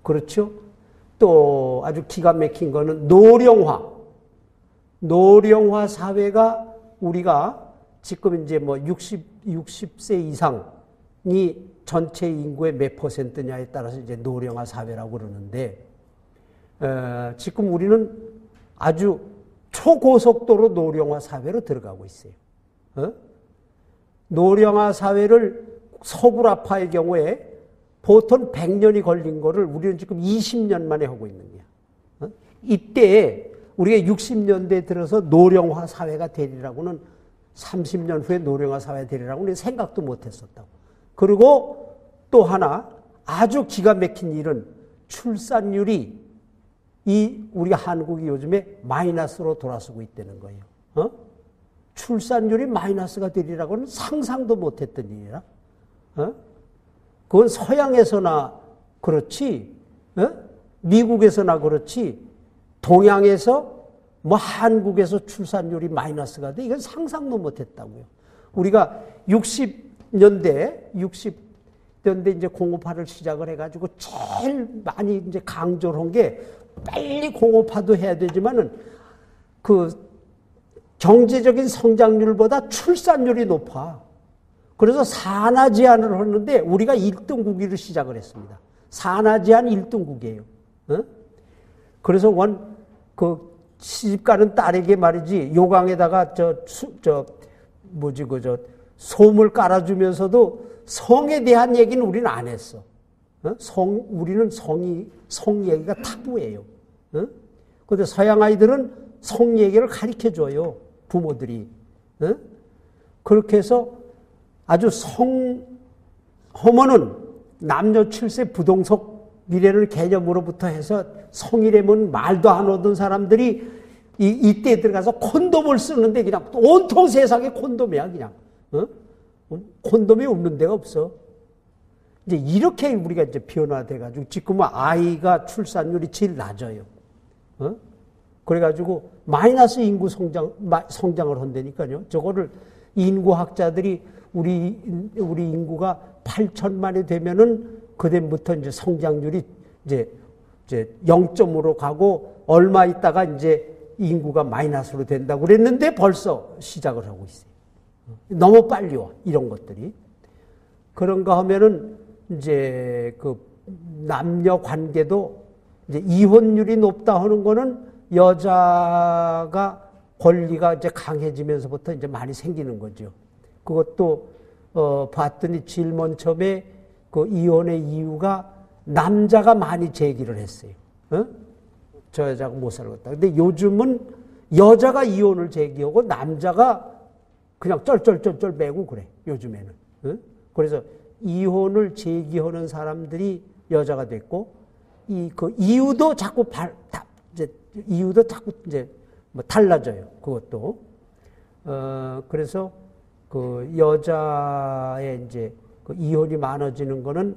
그렇죠? 또 아주 기가 막힌 거는 노령화 사회가 우리가 지금 이제 뭐 60세 이상이 전체 인구의 몇 %냐에 따라서 이제 노령화 사회라고 그러는데, 지금 우리는 아주 초고속도로 노령화 사회로 들어가고 있어요. 노령화 사회를 서구라파의 경우에 보통 100년이 걸린 거를 우리는 지금 20년 만에 하고 있는 거야. 이때 우리가 60년대에 들어서 노령화 사회가 되리라고는 30년 후에 노령화 사회 되리라고 우리는 생각도 못 했었다고. 그리고 또 하나 아주 기가 막힌 일은 출산율이 우리가 한국이 요즘에 마이너스로 돌아서고 있다는 거예요. 출산율이 마이너스가 되리라고는 상상도 못 했던 일이라. 그건 서양에서나 그렇지, 미국에서나 그렇지, 동양에서 뭐 한국에서 출산율이 마이너스가 돼. 이건 상상도 못 했다고요. 우리가 60년대 이제 공업화를 시작을 해가지고 제일 많이 이제 강조를 한 게 빨리 공업화도 해야 되지만은 그 경제적인 성장률보다 출산율이 높아. 그래서 산하 제한을 하는데 우리가 1등국으로 시작을 했습니다. 산하 제한 1등국이에요. 그래서 시집가는 딸에게 말이지 요강에다가 솜을 깔아주면서도 성에 대한 얘기는 우리는 안 했어. 우리는 성 얘기가 타부예요. 그런데 서양 아이들은 성 얘기를 가르쳐줘요. 부모들이. 그렇게 해서 아주 허머는 남녀 7세 부동석 미래를 개념으로부터 해서 성이라면 말도 안 오던 사람들이 이때 들어가서 콘돔을 쓰는데 그냥 온통 세상에 콘돔이야, 그냥. 콘돔이 없는 데가 없어. 이제 이렇게 우리가 이제 변화돼가지고 지금은 아이가 출산율이 제일 낮아요. 그래가지고 마이너스 인구 성장을 한다니까요. 저거를 인구학자들이 우리 인구가 8천만이 되면은 그다음부터 이제 성장률이 이제 0점으로 가고 얼마 있다가 이제 인구가 마이너스로 된다고 그랬는데 벌써 시작을 하고 있어요. 너무 빨리 와, 이런 것들이. 그런가 하면은 이제 그 남녀 관계도 이제 이혼율이 높다 하는 거는 여자가 권리가 이제 강해지면서부터 이제 많이 생기는 거죠. 그것도 봤더니 제일 먼 처음에 그 이혼의 이유가 남자가 많이 제기를 했어요. 저 여자가 못 살겠다. 근데 요즘은 여자가 이혼을 제기하고 남자가 그냥 쩔쩔쩔쩔 매고 그래, 요즘에는. 그래서 이혼을 제기하는 사람들이 여자가 됐고, 그 이유도 자꾸 이유도 자꾸 이제 뭐 달라져요, 그것도. 그래서 그 여자의 이제 그 이혼이 많아지는 거는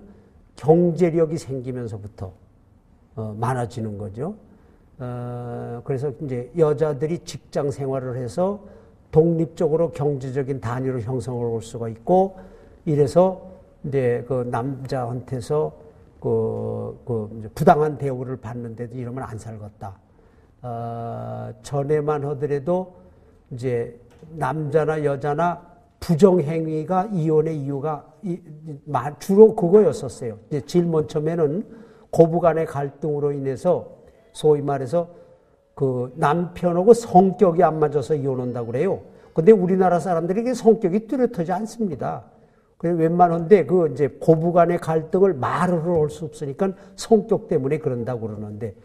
경제력이 생기면서부터 많아지는 거죠. 그래서 이제 여자들이 직장 생활을 해서 독립적으로 경제적인 단위로 형성을 올 수가 있고, 이래서 이제 그 남자한테서 그 부당한 대우를 받는데도 이러면 안 살겠다. 전에만 하더라도 이제 남자나 여자나 부정행위가 이혼의 이유가 주로 그거였었어요. 이제 제일 먼 처음에는 고부간의 갈등으로 인해서 소위 말해서 그 남편하고 성격이 안 맞아서 이혼한다고 그래요. 근데 우리나라 사람들에게 성격이 뚜렷하지 않습니다. 그래서 웬만한데 그 이제 고부간의 갈등을 말을 할 수 없으니까 성격 때문에 그런다고 그러는데,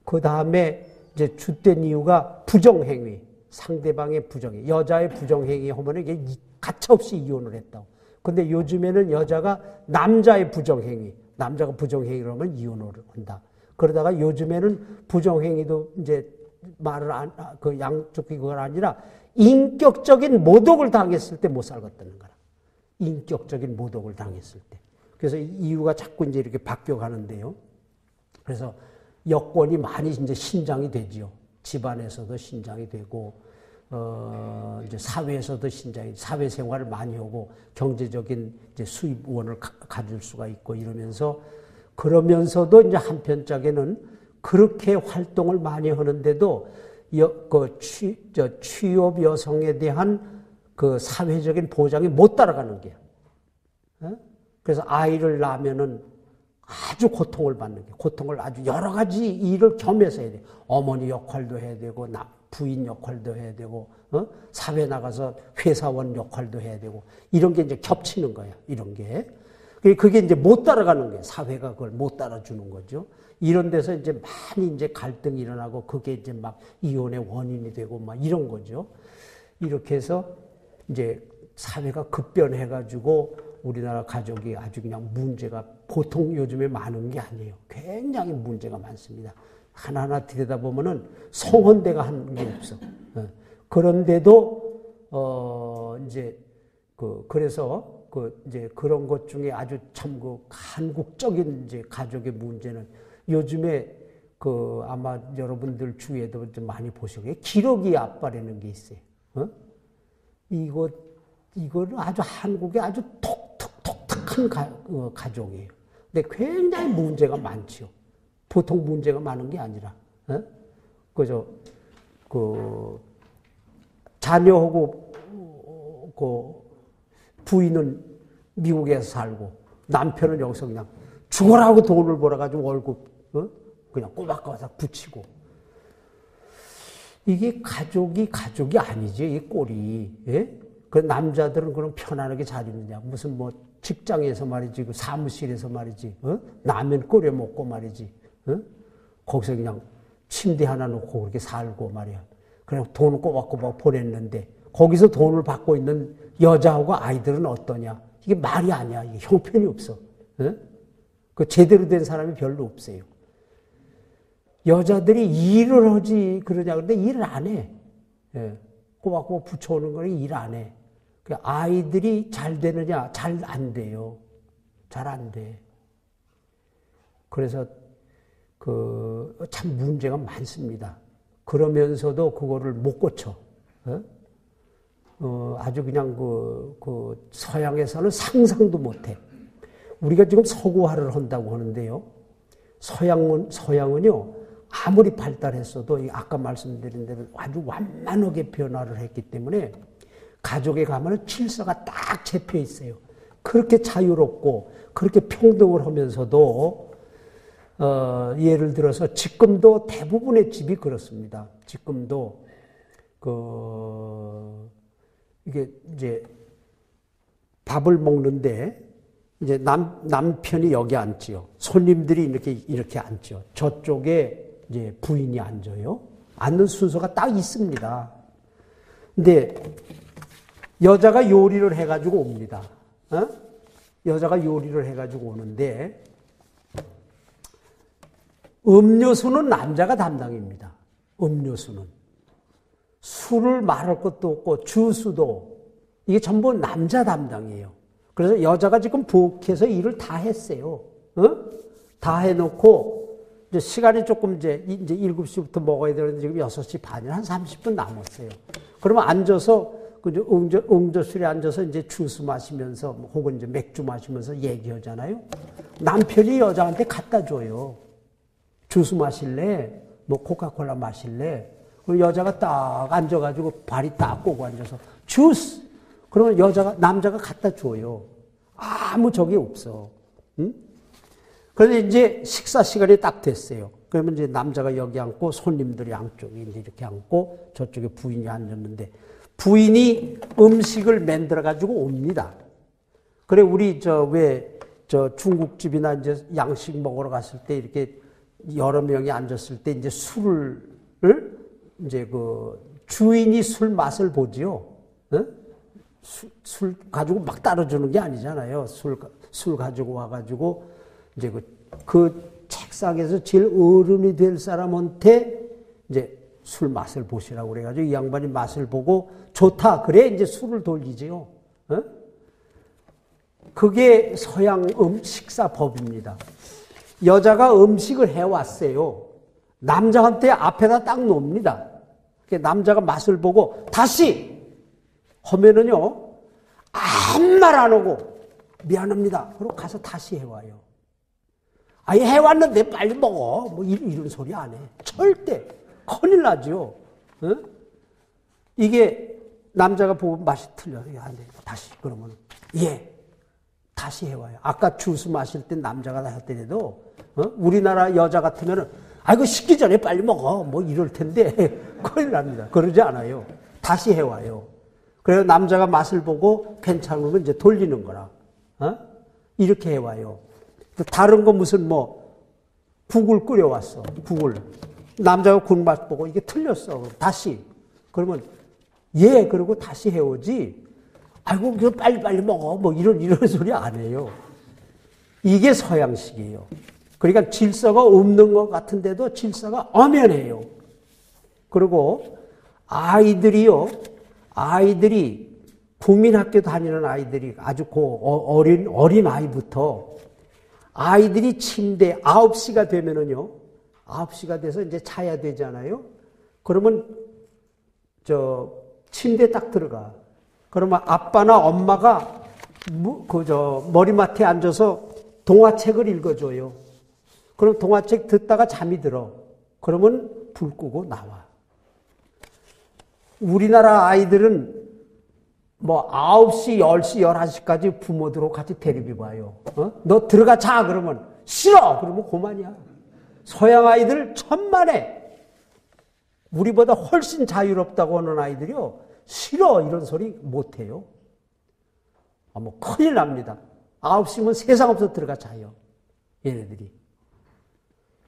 그 다음에 이제 주된 이유가 부정행위, 상대방의 부정행위, 여자의 부정행위 하면 이게 가차없이 이혼을 했다고. 근데 요즘에는 여자가 남자의 부정행위, 남자가 부정행위를 하면 이혼을 한다. 그러다가 요즘에는 부정행위도 이제 그 양쪽이 그건 아니라 인격적인 모독을 당했을 때 못 살겠다는 거라. 인격적인 모독을 당했을 때. 그래서 이유가 자꾸 이제 이렇게 바뀌어 가는데요. 그래서 여건이 많이 이제 신장이 되지요. 집안에서도 신장이 되고, 이제 사회에서도 사회생활을 많이 하고, 경제적인 이제 수입원을 가질 수가 있고 그러면서도 이제 한편짝에는 그렇게 활동을 많이 하는데도 취업 여성에 대한 그 사회적인 보장이 못 따라가는 게야. 그래서 아이를 낳으면은 아주 고통을 받는 게, 고통을 아주 여러 가지 일을 겸해서 해야 돼. 어머니 역할도 해야 되고, 부인 역할도 해야 되고, 사회 나가서 회사원 역할도 해야 되고, 이런 게 이제 겹치는 거야, 이런 게. 그게 이제 못 따라가는 거예요. 사회가 그걸 못 따라주는 거죠. 이런 데서 이제 많이 이제 갈등이 일어나고, 그게 이제 막 이혼의 원인이 되고, 막 이런 거죠. 이렇게 해서 이제 사회가 급변해가지고 우리나라 가족이 아주 그냥 문제가 보통 요즘에 많은 게 아니에요. 굉장히 문제가 많습니다. 하나하나 들여다보면은 성혼대가 한 게 없어. 그런데도, 이제, 그래서, 이제 그런 것 중에 아주 참 한국적인 이제 가족의 문제는 요즘에 아마 여러분들 주위에도 좀 많이 보시고, 기러기 아빠라는 게 있어요. 이거는 아주 한국의 아주 독특한 가족이에요. 근데 굉장히 문제가 많죠. 보통 문제가 많은 게 아니라, 자녀하고, 부인은 미국에서 살고, 남편은 여기서 그냥 죽어라고 돈을 벌어가지고 월급, 그냥 꼬박꼬박 붙이고. 이게 가족이 아니지, 이 꼴이. 예? 그 남자들은 그럼 편안하게 잘 있느냐. 무슨 뭐 직장에서 말이지, 그 사무실에서 말이지, 라면 끓여 먹고 말이지, 거기서 그냥 침대 하나 놓고 그렇게 살고 말이야. 그냥 돈 꼬박꼬박 보냈는데, 거기서 돈을 받고 있는 여자하고 아이들은 어떠냐. 이게 말이 아니야. 이게 형편이 없어. 그 제대로 된 사람이 별로 없어요. 여자들이 일을 하지 그러냐. 그런데 일을 안 해. 예. 꼬박꼬박 붙여오는 거는 일 안 해. 아이들이 잘 되느냐? 잘 안 돼요. 잘 안 돼. 그래서 참 문제가 많습니다. 그러면서도 그거를 못 고쳐. 아주 그냥 서양에서는 상상도 못 해. 우리가 지금 서구화를 한다고 하는데요. 서양은요, 아무리 발달했어도 아까 말씀드린 대로 아주 완만하게 변화를 했기 때문에 가족에 가면은 질서가 딱 잡혀 있어요. 그렇게 자유롭고 그렇게 평등을 하면서도 예를 들어서 지금도 대부분의 집이 그렇습니다. 지금도 이게 이제 밥을 먹는데 이제 남편이 여기 앉지요. 손님들이 이렇게 앉죠. 저쪽에 이제 부인이 앉아요. 앉는 순서가 딱 있습니다. 근데 여자가 요리를 해가지고 옵니다. 여자가 요리를 해가지고 오는데 음료수는 남자가 담당입니다. 음료수는. 술을 말할 것도 없고 주스도 이게 전부 남자 담당이에요. 그래서 여자가 지금 부엌에서 일을 다 했어요. 다 해놓고 이제 시간이 조금 이제 7시부터 먹어야 되는데 지금 6시 반이나 한 30분 남았어요. 그러면 앉아서 응접실에 앉아서 이제 주스 마시면서 혹은 이제 맥주 마시면서 얘기하잖아요. 남편이 여자한테 갖다 줘요. 주스 마실래? 뭐 코카콜라 마실래? 그리고 여자가 딱 앉아가지고 발이 딱 꼬고 앉아서 주스! 그러면 남자가 갖다 줘요. 아무 적이 없어. 응? 그런데 이제 식사 시간이 딱 됐어요. 그러면 이제 남자가 여기 앉고 손님들이 양쪽에 이제 이렇게 앉고 저쪽에 부인이 앉았는데 부인이 음식을 만들어가지고 옵니다. 그래, 우리 중국집이나 이제 양식 먹으러 갔을 때 이렇게 여러 명이 앉았을 때 이제 술을 이제 주인이 술 맛을 보지요. 술 가지고 막 따라주는 게 아니잖아요. 술 가지고 와가지고 이제 그 책상에서 제일 어른이 될 사람한테 이제 술 맛을 보시라고 그래가지고 이 양반이 맛을 보고 좋다. 그래 이제 술을 돌리지요. 그게 서양 식사법입니다. 여자가 음식을 해왔어요. 남자한테 앞에다 딱 놓습니다. 남자가 맛을 보고 다시 하면은요, 아무 말 안 하고 미안합니다. 그리고 가서 다시 해와요. 아니 해왔는데 빨리 먹어. 뭐 이런 소리 안 해. 절대. 큰일 나죠. 응? 이게 남자가 보면 맛이 틀려요. 안 돼. 다시 그러면 다시 해와요. 아까 주스 마실 때 남자가 하더라도 우리나라 여자 같으면은 이거 식기 전에 빨리 먹어. 뭐 이럴 텐데 큰일 납니다. 그러지 않아요. 다시 해와요. 그래서 남자가 맛을 보고 괜찮으면 이제 돌리는 거라. 이렇게 해와요. 다른 거 무슨 국을 끓여왔어. 국을. 남자가 국 맛 보고 이게 틀렸어. 다시. 그러면 그러고 다시 해오지. 아이고, 그거 빨리빨리 먹어. 뭐 이런 소리 안 해요. 이게 서양식이에요. 그러니까 질서가 없는 것 같은데도 질서가 엄연해요. 그리고 아이들이 국민학교 다니는 아이들이 아주 어린 아이부터 아이들이 침대 9시가 되면은요, 9시가 돼서 이제 자야 되잖아요. 그러면 침대 딱 들어가. 그러면 아빠나 엄마가 머리맡에 앉아서 동화책을 읽어줘요. 그럼 동화책 듣다가 잠이 들어. 그러면 불 끄고 나와. 우리나라 아이들은 뭐 9시, 10시, 11시까지 부모들하고 같이 텔레비 봐요. 너 들어가 자 그러면 싫어 그러면 그만이야. 서양 아이들 천만에 우리보다 훨씬 자유롭다고 하는 아이들이요. 싫어 이런 소리 못해요. 뭐 큰일 납니다. 9시면 세상 없어 들어가 자요. 얘네들이.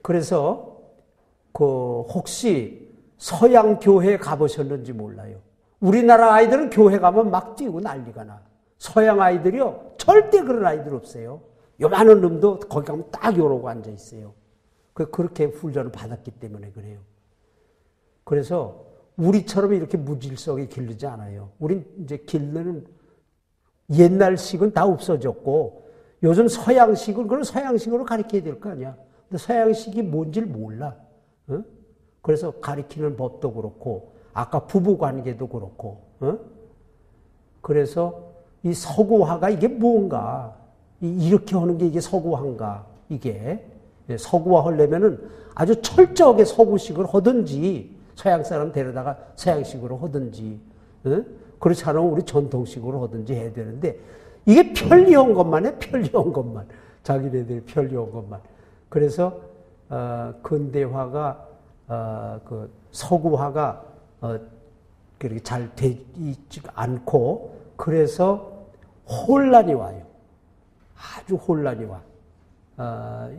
그래서 혹시 서양 교회 가보셨는지 몰라요. 우리나라 아이들은 교회 가면 막 뛰고 난리가 나. 서양 아이들이요. 절대 그런 아이들 없어요. 요만한 놈도 거기 가면 딱 이러고 앉아 있어요. 그렇게 훈련을 받았기 때문에 그래요. 그래서 우리처럼 이렇게 무질서하게 기르지 않아요. 우린 이제 기르는 옛날식은 다 없어졌고 요즘 서양식은 그런 서양식으로 가르쳐야 될 거 아니야. 근데 서양식이 뭔지를 몰라. 그래서 가르치는 법도 그렇고 아까 부부관계도 그렇고 그래서 이 서구화가 이게 뭔가 이렇게 하는 게 이게 서구화인가 이게 서구화 하려면은 아주 철저하게 서구식을 하든지 서양 사람 데려다가 서양식으로 하든지 그렇지 않으면 우리 전통식으로 하든지 해야 되는데 이게 편리한 것만 해. 편리한 것만. 자기네들이 편리한 것만. 그래서 근대화가 서구화가 그렇게 잘 되지 않고 그래서 혼란이 와요. 아주 혼란이 와.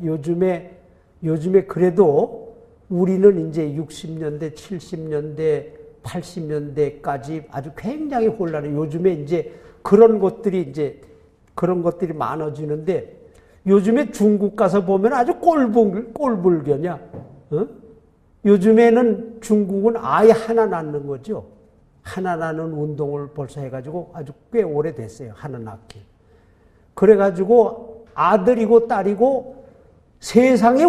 요즘에 그래도 우리는 이제 60년대, 70년대, 80년대까지 아주 굉장히 혼란해. 요즘에 이제 그런 것들이 많아지는데 요즘에 중국 가서 보면 아주 꼴불견이야. 요즘에는 중국은 아예 하나 낳는 거죠. 하나 낳는 운동을 벌써 해가지고 아주 꽤 오래됐어요. 하나 낳기. 그래가지고 아들이고 딸이고 세상에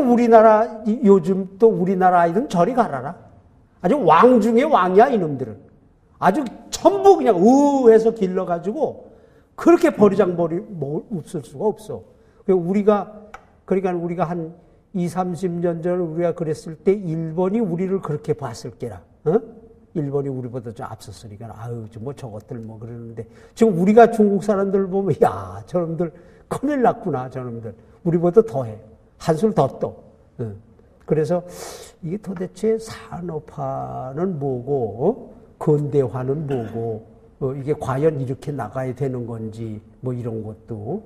요즘 또 우리나라 아이들은 저리 가라라. 아주 왕 중에 왕이야, 이놈들은. 아주 전부 그냥 해서 길러가지고 그렇게 버리장머리 없을 수가 없어. 그러니까 우리가 한 20, 30년 전에 우리가 그랬을 때 일본이 우리를 그렇게 봤을 게라. 일본이 우리보다 좀 앞섰으니까 저것들 그러는데 지금 우리가 중국 사람들 보면 야 저놈들 큰일 났구나. 저놈들 우리보다 더해. 한술 더 떠. 그래서 이게 도대체 산업화는 뭐고 근대화는 뭐고 이게 과연 이렇게 나가야 되는 건지 이런 것도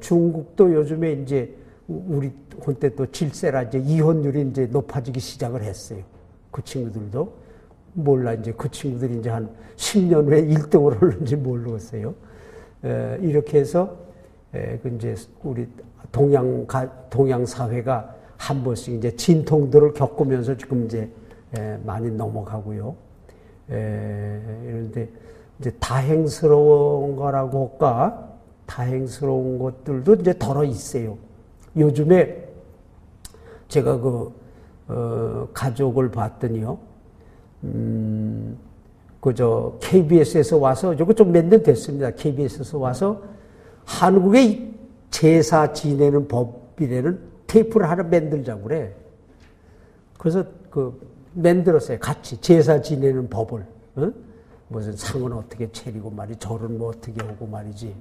중국도 요즘에 이제 우리 한때 또 질세라 이제 이혼율이 이제 높아지기 시작을 했어요. 그 친구들도 몰라. 이제 그 친구들이 이제 한 10년 후에 1등을 하는지 모르겠어요. 이렇게 해서 이제 우리 동양 사회가 한 번씩 이제 진통들을 겪으면서 지금 이제 많이 넘어가고요. 그런데 이제 다행스러운 거라고 할까? 다행스러운 것들도 이제 덜어 있어요. 요즘에 제가 가족을 봤더니요. KBS에서 와서, 이거 좀 몇 년 됐습니다. KBS에서 와서 한국의 제사 지내는 법이라는 테이프를 하나 만들자고 그래. 그래서 만들었어요. 같이 제사 지내는 법을. 무슨 상은 어떻게 차리고 말이지, 절은 어떻게 하고 말이지,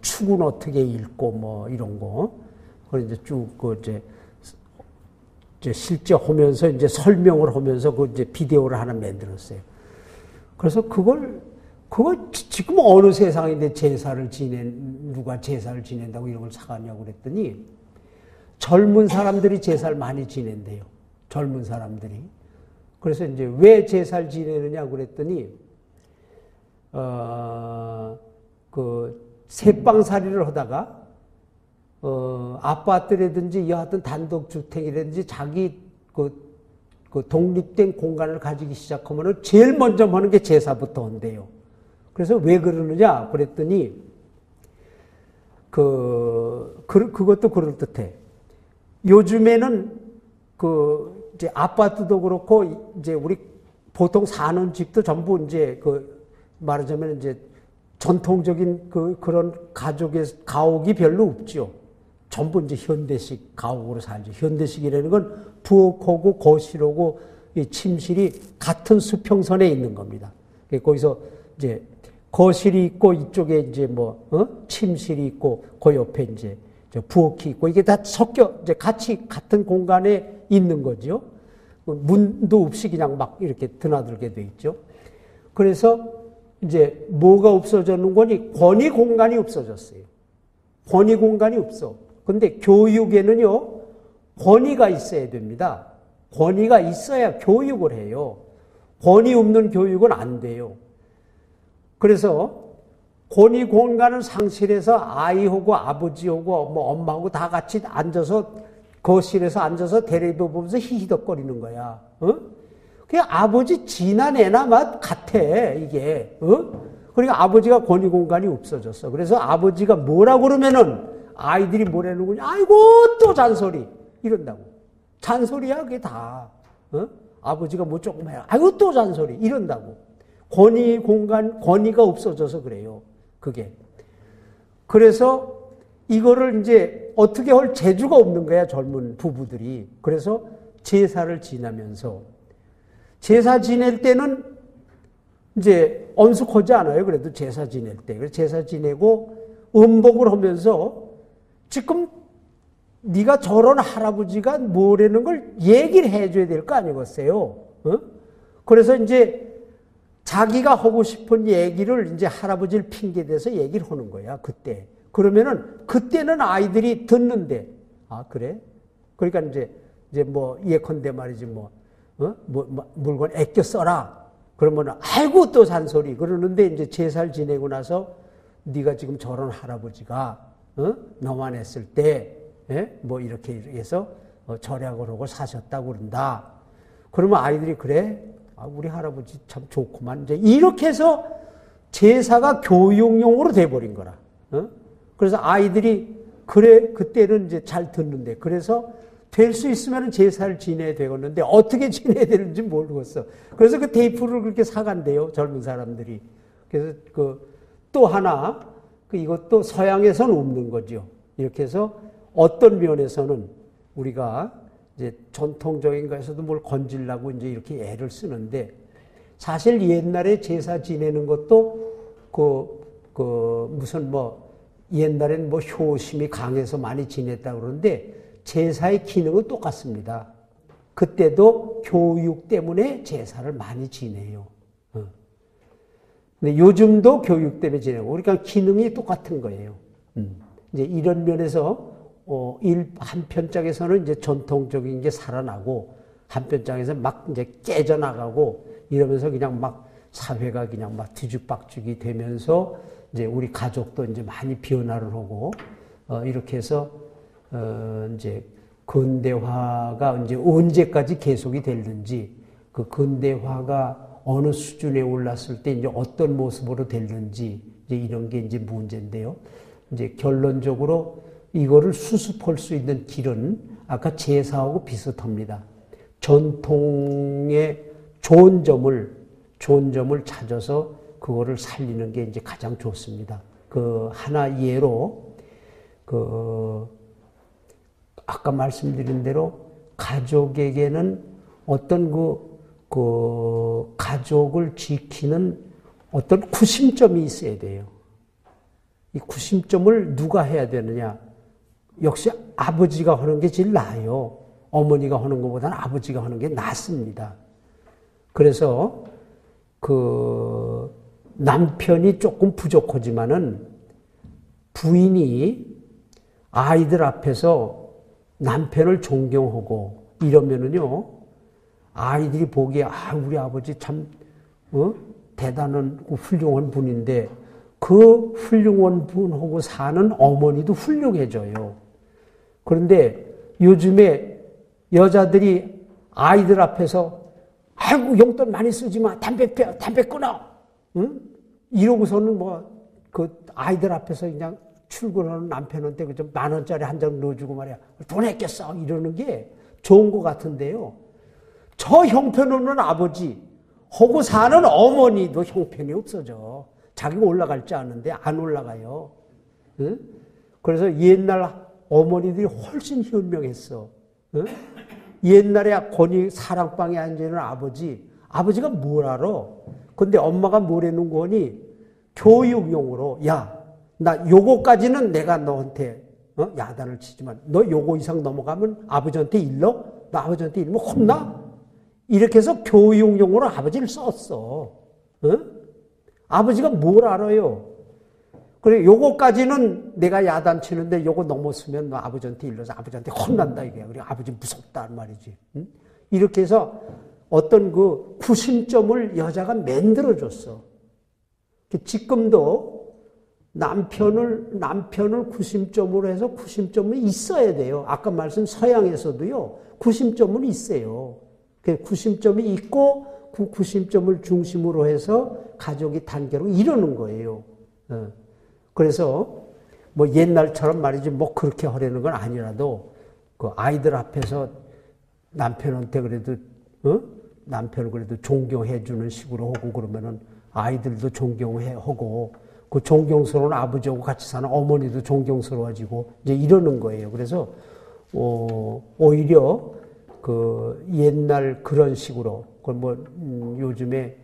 축은 어떻게 읽고 이런 거. 그걸 이제 쭉 이제 실제 하면서 이제 설명을 하면서 이제 비디오를 하나 만들었어요. 그래서 그걸 지금 어느 세상인데 누가 제사를 지낸다고 이런 걸 사가냐고 그랬더니 젊은 사람들이 제사를 많이 지낸대요. 젊은 사람들이. 그래서 이제 왜 제사를 지내느냐고 그랬더니 새빵살이를 하다가 아파트라든지 여하튼 단독주택이라든지 자기 그 독립된 공간을 가지기 시작하면은 제일 먼저 하는 게 제사부터 한대요. 그래서 왜 그러느냐 그랬더니 그것도 그럴듯해. 요즘에는 이제 아파트도 그렇고 이제 우리 보통 사는 집도 전부 이제 말하자면 이제 전통적인 그런 가옥이 별로 없죠. 전부 이제 현대식 가옥으로 살죠. 현대식이라는 건 부엌하고 거실하고 이 침실이 같은 수평선에 있는 겁니다. 거기서 이제 거실이 있고 이쪽에 이제 침실이 있고 그 옆에 이제 부엌이 있고 이게 다 섞여 이제 같이 같은 공간에 있는 거죠. 문도 없이 그냥 막 이렇게 드나들게 돼 있죠. 그래서 이제 뭐가 없어졌는 거니 권위 공간이 없어졌어요. 권위 공간이 없어. 근데 교육에는요 권위가 있어야 됩니다. 권위가 있어야 교육을 해요. 권위 없는 교육은 안 돼요. 그래서 권위 공간을 상실해서 아이하고 아버지하고 엄마하고 다 같이 앉아서 거실에서 앉아서 텔레비전 보면서 히히덕거리는 거야. 그냥 아버지 지난 애나 같아 이게. 그러니까 아버지가 권위 공간이 없어졌어. 그래서 아버지가 뭐라 그러면은 아이들이 뭐라는 거냐? 아이고 또 잔소리 이런다고. 잔소리야 그게 다. 아버지가 뭐 조금 해요. 아이고 또 잔소리 이런다고. 권위 공간, 권위가 없어져서 그래요. 그게. 그래서 이거를 이제 어떻게 할 재주가 없는 거야, 젊은 부부들이. 그래서 제사를 지내면서. 제사 지낼 때는 이제 엄숙하지 않아요. 그래도 제사 지낼 때. 그래서 제사 지내고 음복을 하면서 지금 네가 저런 할아버지가 뭐라는 걸 얘기를 해줘야 될 거 아니겠어요? 그래서 이제 자기가 하고 싶은 얘기를 이제 할아버지를 핑계대서 얘기를 하는 거야, 그때. 그때는 아이들이 듣는데, 아, 그래? 그러니까 이제 예컨대 말이지, 물건 아껴 써라. 그러면, 아이고, 또 잔소리. 그러는데 이제 제사를 지내고 나서, 네가 지금 저런 할아버지가, 너만 했을 때, 이렇게 해서 절약을 하고 사셨다고 그런다. 그러면 아이들이, 그래? 우리 할아버지 참 좋구만. 이제 이렇게 해서 제사가 교육용으로 돼버린 거라. 그래서 아이들이 그래 그때는 이제 잘 듣는데 그래서 될 수 있으면 제사를 지내야 되겠는데 어떻게 지내야 되는지 모르겠어. 그래서 그 테이프를 그렇게 사간대요 젊은 사람들이. 그래서 또 하나 이것도 서양에서는 없는 거죠. 이렇게 해서 어떤 면에서는 우리가 이제 전통적인 것에서도 뭘 건지려고 이제 이렇게 애를 쓰는데 사실 옛날에 제사 지내는 것도 무슨 옛날엔 효심이 강해서 많이 지냈다고 그러는데 제사의 기능은 똑같습니다. 그때도 교육 때문에 제사를 많이 지내요. 근데 요즘도 교육 때문에 지내고 그러니까 기능이 똑같은 거예요. 이제 이런 면에서 한편 장에서는 이제 전통적인 게 살아나고, 한편 장에서 막 이제 깨져나가고, 이러면서 그냥 막 사회가 그냥 막 뒤죽박죽이 되면서, 이제 우리 가족도 이제 많이 변화를 하고, 이렇게 해서, 이제 근대화가 이제 언제까지 계속이 될는지, 그 근대화가 어느 수준에 올랐을 때 이제 어떤 모습으로 될는지, 이제 이런 게 이제 문제인데요. 이제 결론적으로 이거를 수습할 수 있는 길은 아까 제사하고 비슷합니다. 전통의 좋은 점을 찾아서 그거를 살리는 게 이제 가장 좋습니다. 하나 예로, 아까 말씀드린 대로 가족에게는 어떤 가족을 지키는 어떤 구심점이 있어야 돼요. 이 구심점을 누가 해야 되느냐? 역시 아버지가 하는 게 제일 나아요. 어머니가 하는 것보다는 아버지가 하는 게 낫습니다. 그래서 남편이 조금 부족하지만은 부인이 아이들 앞에서 남편을 존경하고 이러면은요, 아이들이 보기에 우리 아버지 참 대단한 훌륭한 분인데 그 훌륭한 분하고 사는 어머니도 훌륭해져요. 그런데 요즘에 여자들이 아이들 앞에서 아이고 용돈 많이 쓰지 마. 담배 끊어. 응? 이러고서는 그 아이들 앞에서 그냥 출근하는 남편한테 그저 10,000원짜리 한 장 넣어주고 말이야. 돈 했겠어. 이러는 게 좋은 것 같은데요. 저 형편없는 아버지 하고 사는 어머니도 형편이 없어져. 자기가 올라갈 줄 아는데 안 올라가요. 응? 그래서 옛날 어머니들이 훨씬 현명했어. 응? 옛날에 권위 사랑방에 앉아있는 아버지가 뭘 알아? 근데 엄마가 뭐라는 거니? 교육용으로, 야, 나 요거까지는 내가 너한테 야단을 치지만 너 요거 이상 넘어가면 아버지한테 일러? 너 아버지한테 일면 혼나? 이렇게 해서 교육용으로 아버지를 썼어. 응? 아버지가 뭘 알아요? 그래, 요거까지는 내가 야단치는데 요거 넘었으면 너 아버지한테 일러서 아버지한테 혼난다 이게. 그래, 아버지 무섭다 말이지. 응? 이렇게 해서 어떤 그 구심점을 여자가 만들어줬어. 지금도 남편을 구심점으로 해서 구심점이 있어야 돼요. 아까 말씀 서양에서도요, 구심점은 있어요. 그 구심점이 있고 그 구심점을 중심으로 해서 가족이 단계로 이러는 거예요. 그래서 뭐 옛날처럼 말이지 뭐 그렇게 하려는 건 아니라도 그 아이들 앞에서 남편한테 그래도 남편을 그래도 존경해 주는 식으로 하고 그러면은 아이들도 존경해 하고 그 존경스러운 아버지하고 같이 사는 어머니도 존경스러워지고 이제 이러는 거예요. 그래서 오히려 그 옛날 그런 식으로 그 뭐 요즘에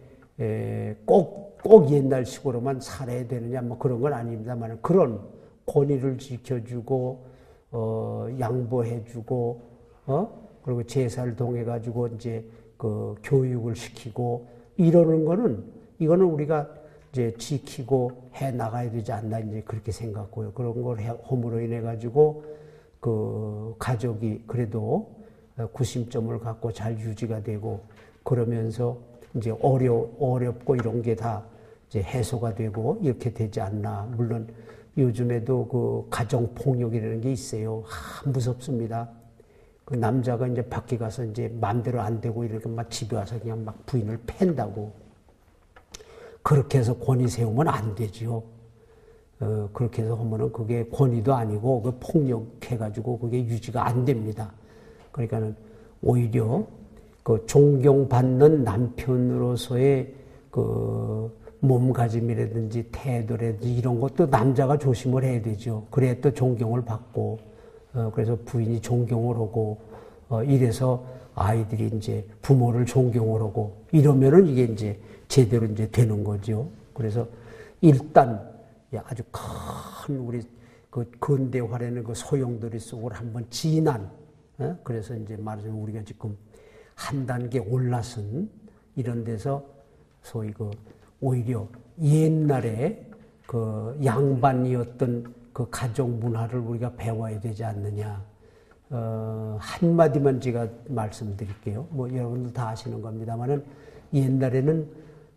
꼭 옛날식으로만 살아야 되느냐 뭐 그런 건 아닙니다만 그런 권위를 지켜주고 양보해주고 그리고 제사를 통해가지고 이제 그 교육을 시키고 이러는 거는 이거는 우리가 이제 지키고 해 나가야 되지 않나 이제 그렇게 생각하고요. 그런 걸 함으로 인해 가지고 그 가족이 그래도 구심점을 갖고 잘 유지가 되고 그러면서 이제 어렵고 이런 게 다 이제 해소가 되고 이렇게 되지 않나. 물론 요즘에도 그 가정 폭력이라는 게 있어요. 무섭습니다. 그 남자가 이제 밖에 가서 이제 마음대로 안 되고 이렇게 막 집에 와서 그냥 막 부인을 팬다고. 그렇게 해서 권위 세우면 안 되지요. 그렇게 해서 하면은 그게 권위도 아니고 그 폭력해가지고 그게 유지가 안 됩니다. 그러니까는 오히려 그 존경받는 남편으로서의 그 몸가짐이라든지 태도라든지 이런 것도 남자가 조심을 해야 되죠. 그래야 또 존경을 받고, 그래서 부인이 존경을 하고, 이래서 아이들이 이제 부모를 존경을 하고, 이러면은 이게 이제 제대로 이제 되는 거죠. 그래서 일단 아주 큰 우리 그 근대화라는 그 소용돌이 속을 한번 지난, 그래서 이제 말하자면 우리가 지금 한 단계 올라선 이런 데서 소위 그 오히려 옛날에 그 양반이었던 그 가족 문화를 우리가 배워야 되지 않느냐. 한마디만 제가 말씀드릴게요. 뭐 여러분들 다 아시는 겁니다만은 옛날에는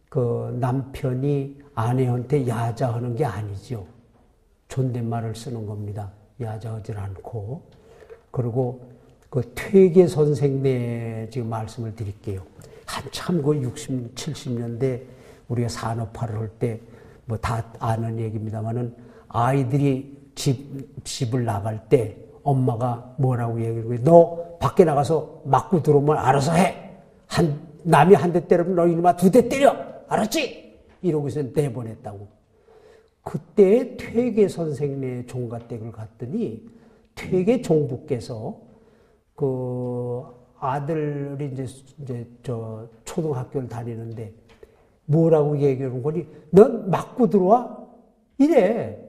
그 남편이 아내한테 야자하는 게 아니죠. 존댓말을 쓰는 겁니다. 야자하지 않고. 그리고 그 퇴계 선생네 지금 말씀을 드릴게요. 한참 그 60, 70년대 우리가 산업화를 할 때 뭐 다 아는 얘기입니다만은 아이들이 집을 나갈 때 엄마가 뭐라고 얘기를 해요? 너 밖에 나가서 맞고 들어오면 알아서 해. 남이 한 대 때리면 너 이놈아 2대 때려. 알았지? 이러고서 내보냈다고. 그때 퇴계 선생네 종가댁을 갔더니 퇴계 종부께서 그 아들이 이제 저 초등학교를 다니는데 뭐라고 얘기하는 거니? 넌 맞고 들어와? 이래.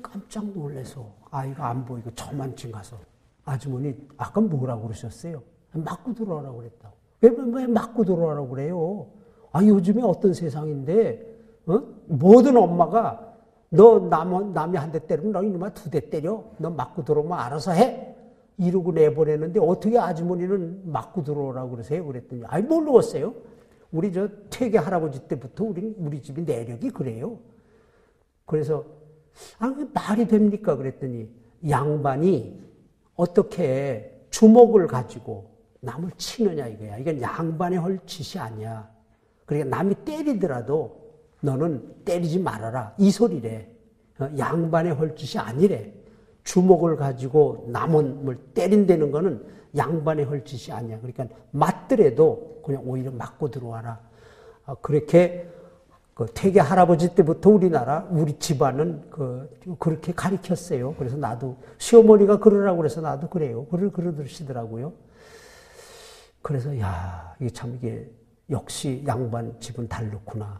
깜짝 놀라서 아이가 안 보이고 저만쯤 가서 아주머니 아까 뭐라고 그러셨어요? 맞고 들어오라고 그랬다고. 왜 맞고 들어오라고 그래요? 아 요즘에 어떤 세상인데 모든 엄마가 너 남이 한 대 때리면 너 이놈아 2대 때려. 너 맞고 들어오면 알아서 해. 이러고 내보내는데 어떻게 아주머니는 맞고 들어오라고 그러세요? 그랬더니 아이 모르겠어요. 우리 저 퇴계 할아버지 때부터 우리 집이 내력이 그래요. 그래서 그게 말이 됩니까? 그랬더니 양반이 어떻게 주먹을 가지고 남을 치느냐 이거야. 이건 양반의 할 짓이 아니야. 그러니까 남이 때리더라도 너는 때리지 말아라. 이 소리래. 양반의 할 짓이 아니래. 주먹을 가지고 남을 때린다는 거는 양반의 할 짓이 아니야. 그러니까 맞더라도 그냥 오히려 맞고 들어와라. 그렇게 태계 할아버지 때부터 우리 집안은 그렇게 가르쳤어요. 그래서 나도 시어머니가 그러라고 그래서 나도 그래요. 그러시더라고요. 그래서 이게 역시 양반 집은 다르구나.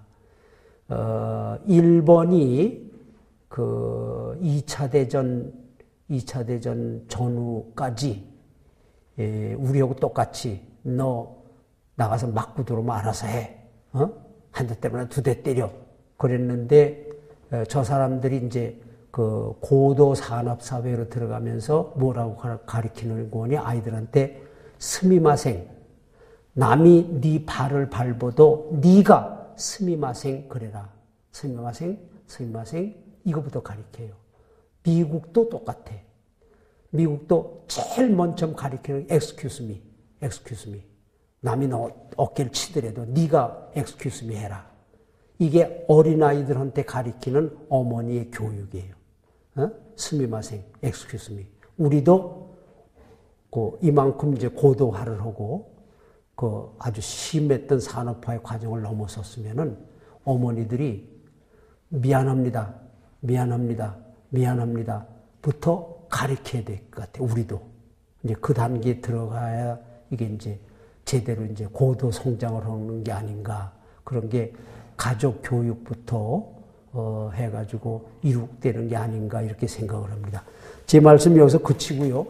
일본이 2차 대전 전후까지 우리하고 똑같이 너 나가서 맞고 들어오면 알아서 해. 한 대 때문에 2대 때려. 그랬는데 저 사람들이 이제 고도 산업 사회로 들어가면서 뭐라고 가르치는 거니 아이들한테 스미마생. 남이 네 발을 밟아도 네가 스미마생 그래라. 스미마생 이거부터 가르쳐요. 미국도 똑같아. 미국도 제일 먼저 가르치는 excuse me. 남이 너 어깨를 치더라도 네가 excuse me 해라. 이게 어린아이들한테 가르치는 어머니의 교육이에요. 스미마생, excuse me. 우리도 이만큼 이제 고도화를 하고 아주 심했던 산업화의 과정을 넘어섰으면은 어머니들이 미안합니다부터 가르쳐야 될 것 같아요. 우리도 이제 그 단계에 들어가야 이게 이제 제대로 이제 고도 성장을 하는 게 아닌가. 그런 게 가족 교육부터 해가지고 이룩되는 게 아닌가 이렇게 생각을 합니다. 제 말씀 여기서 그치고요.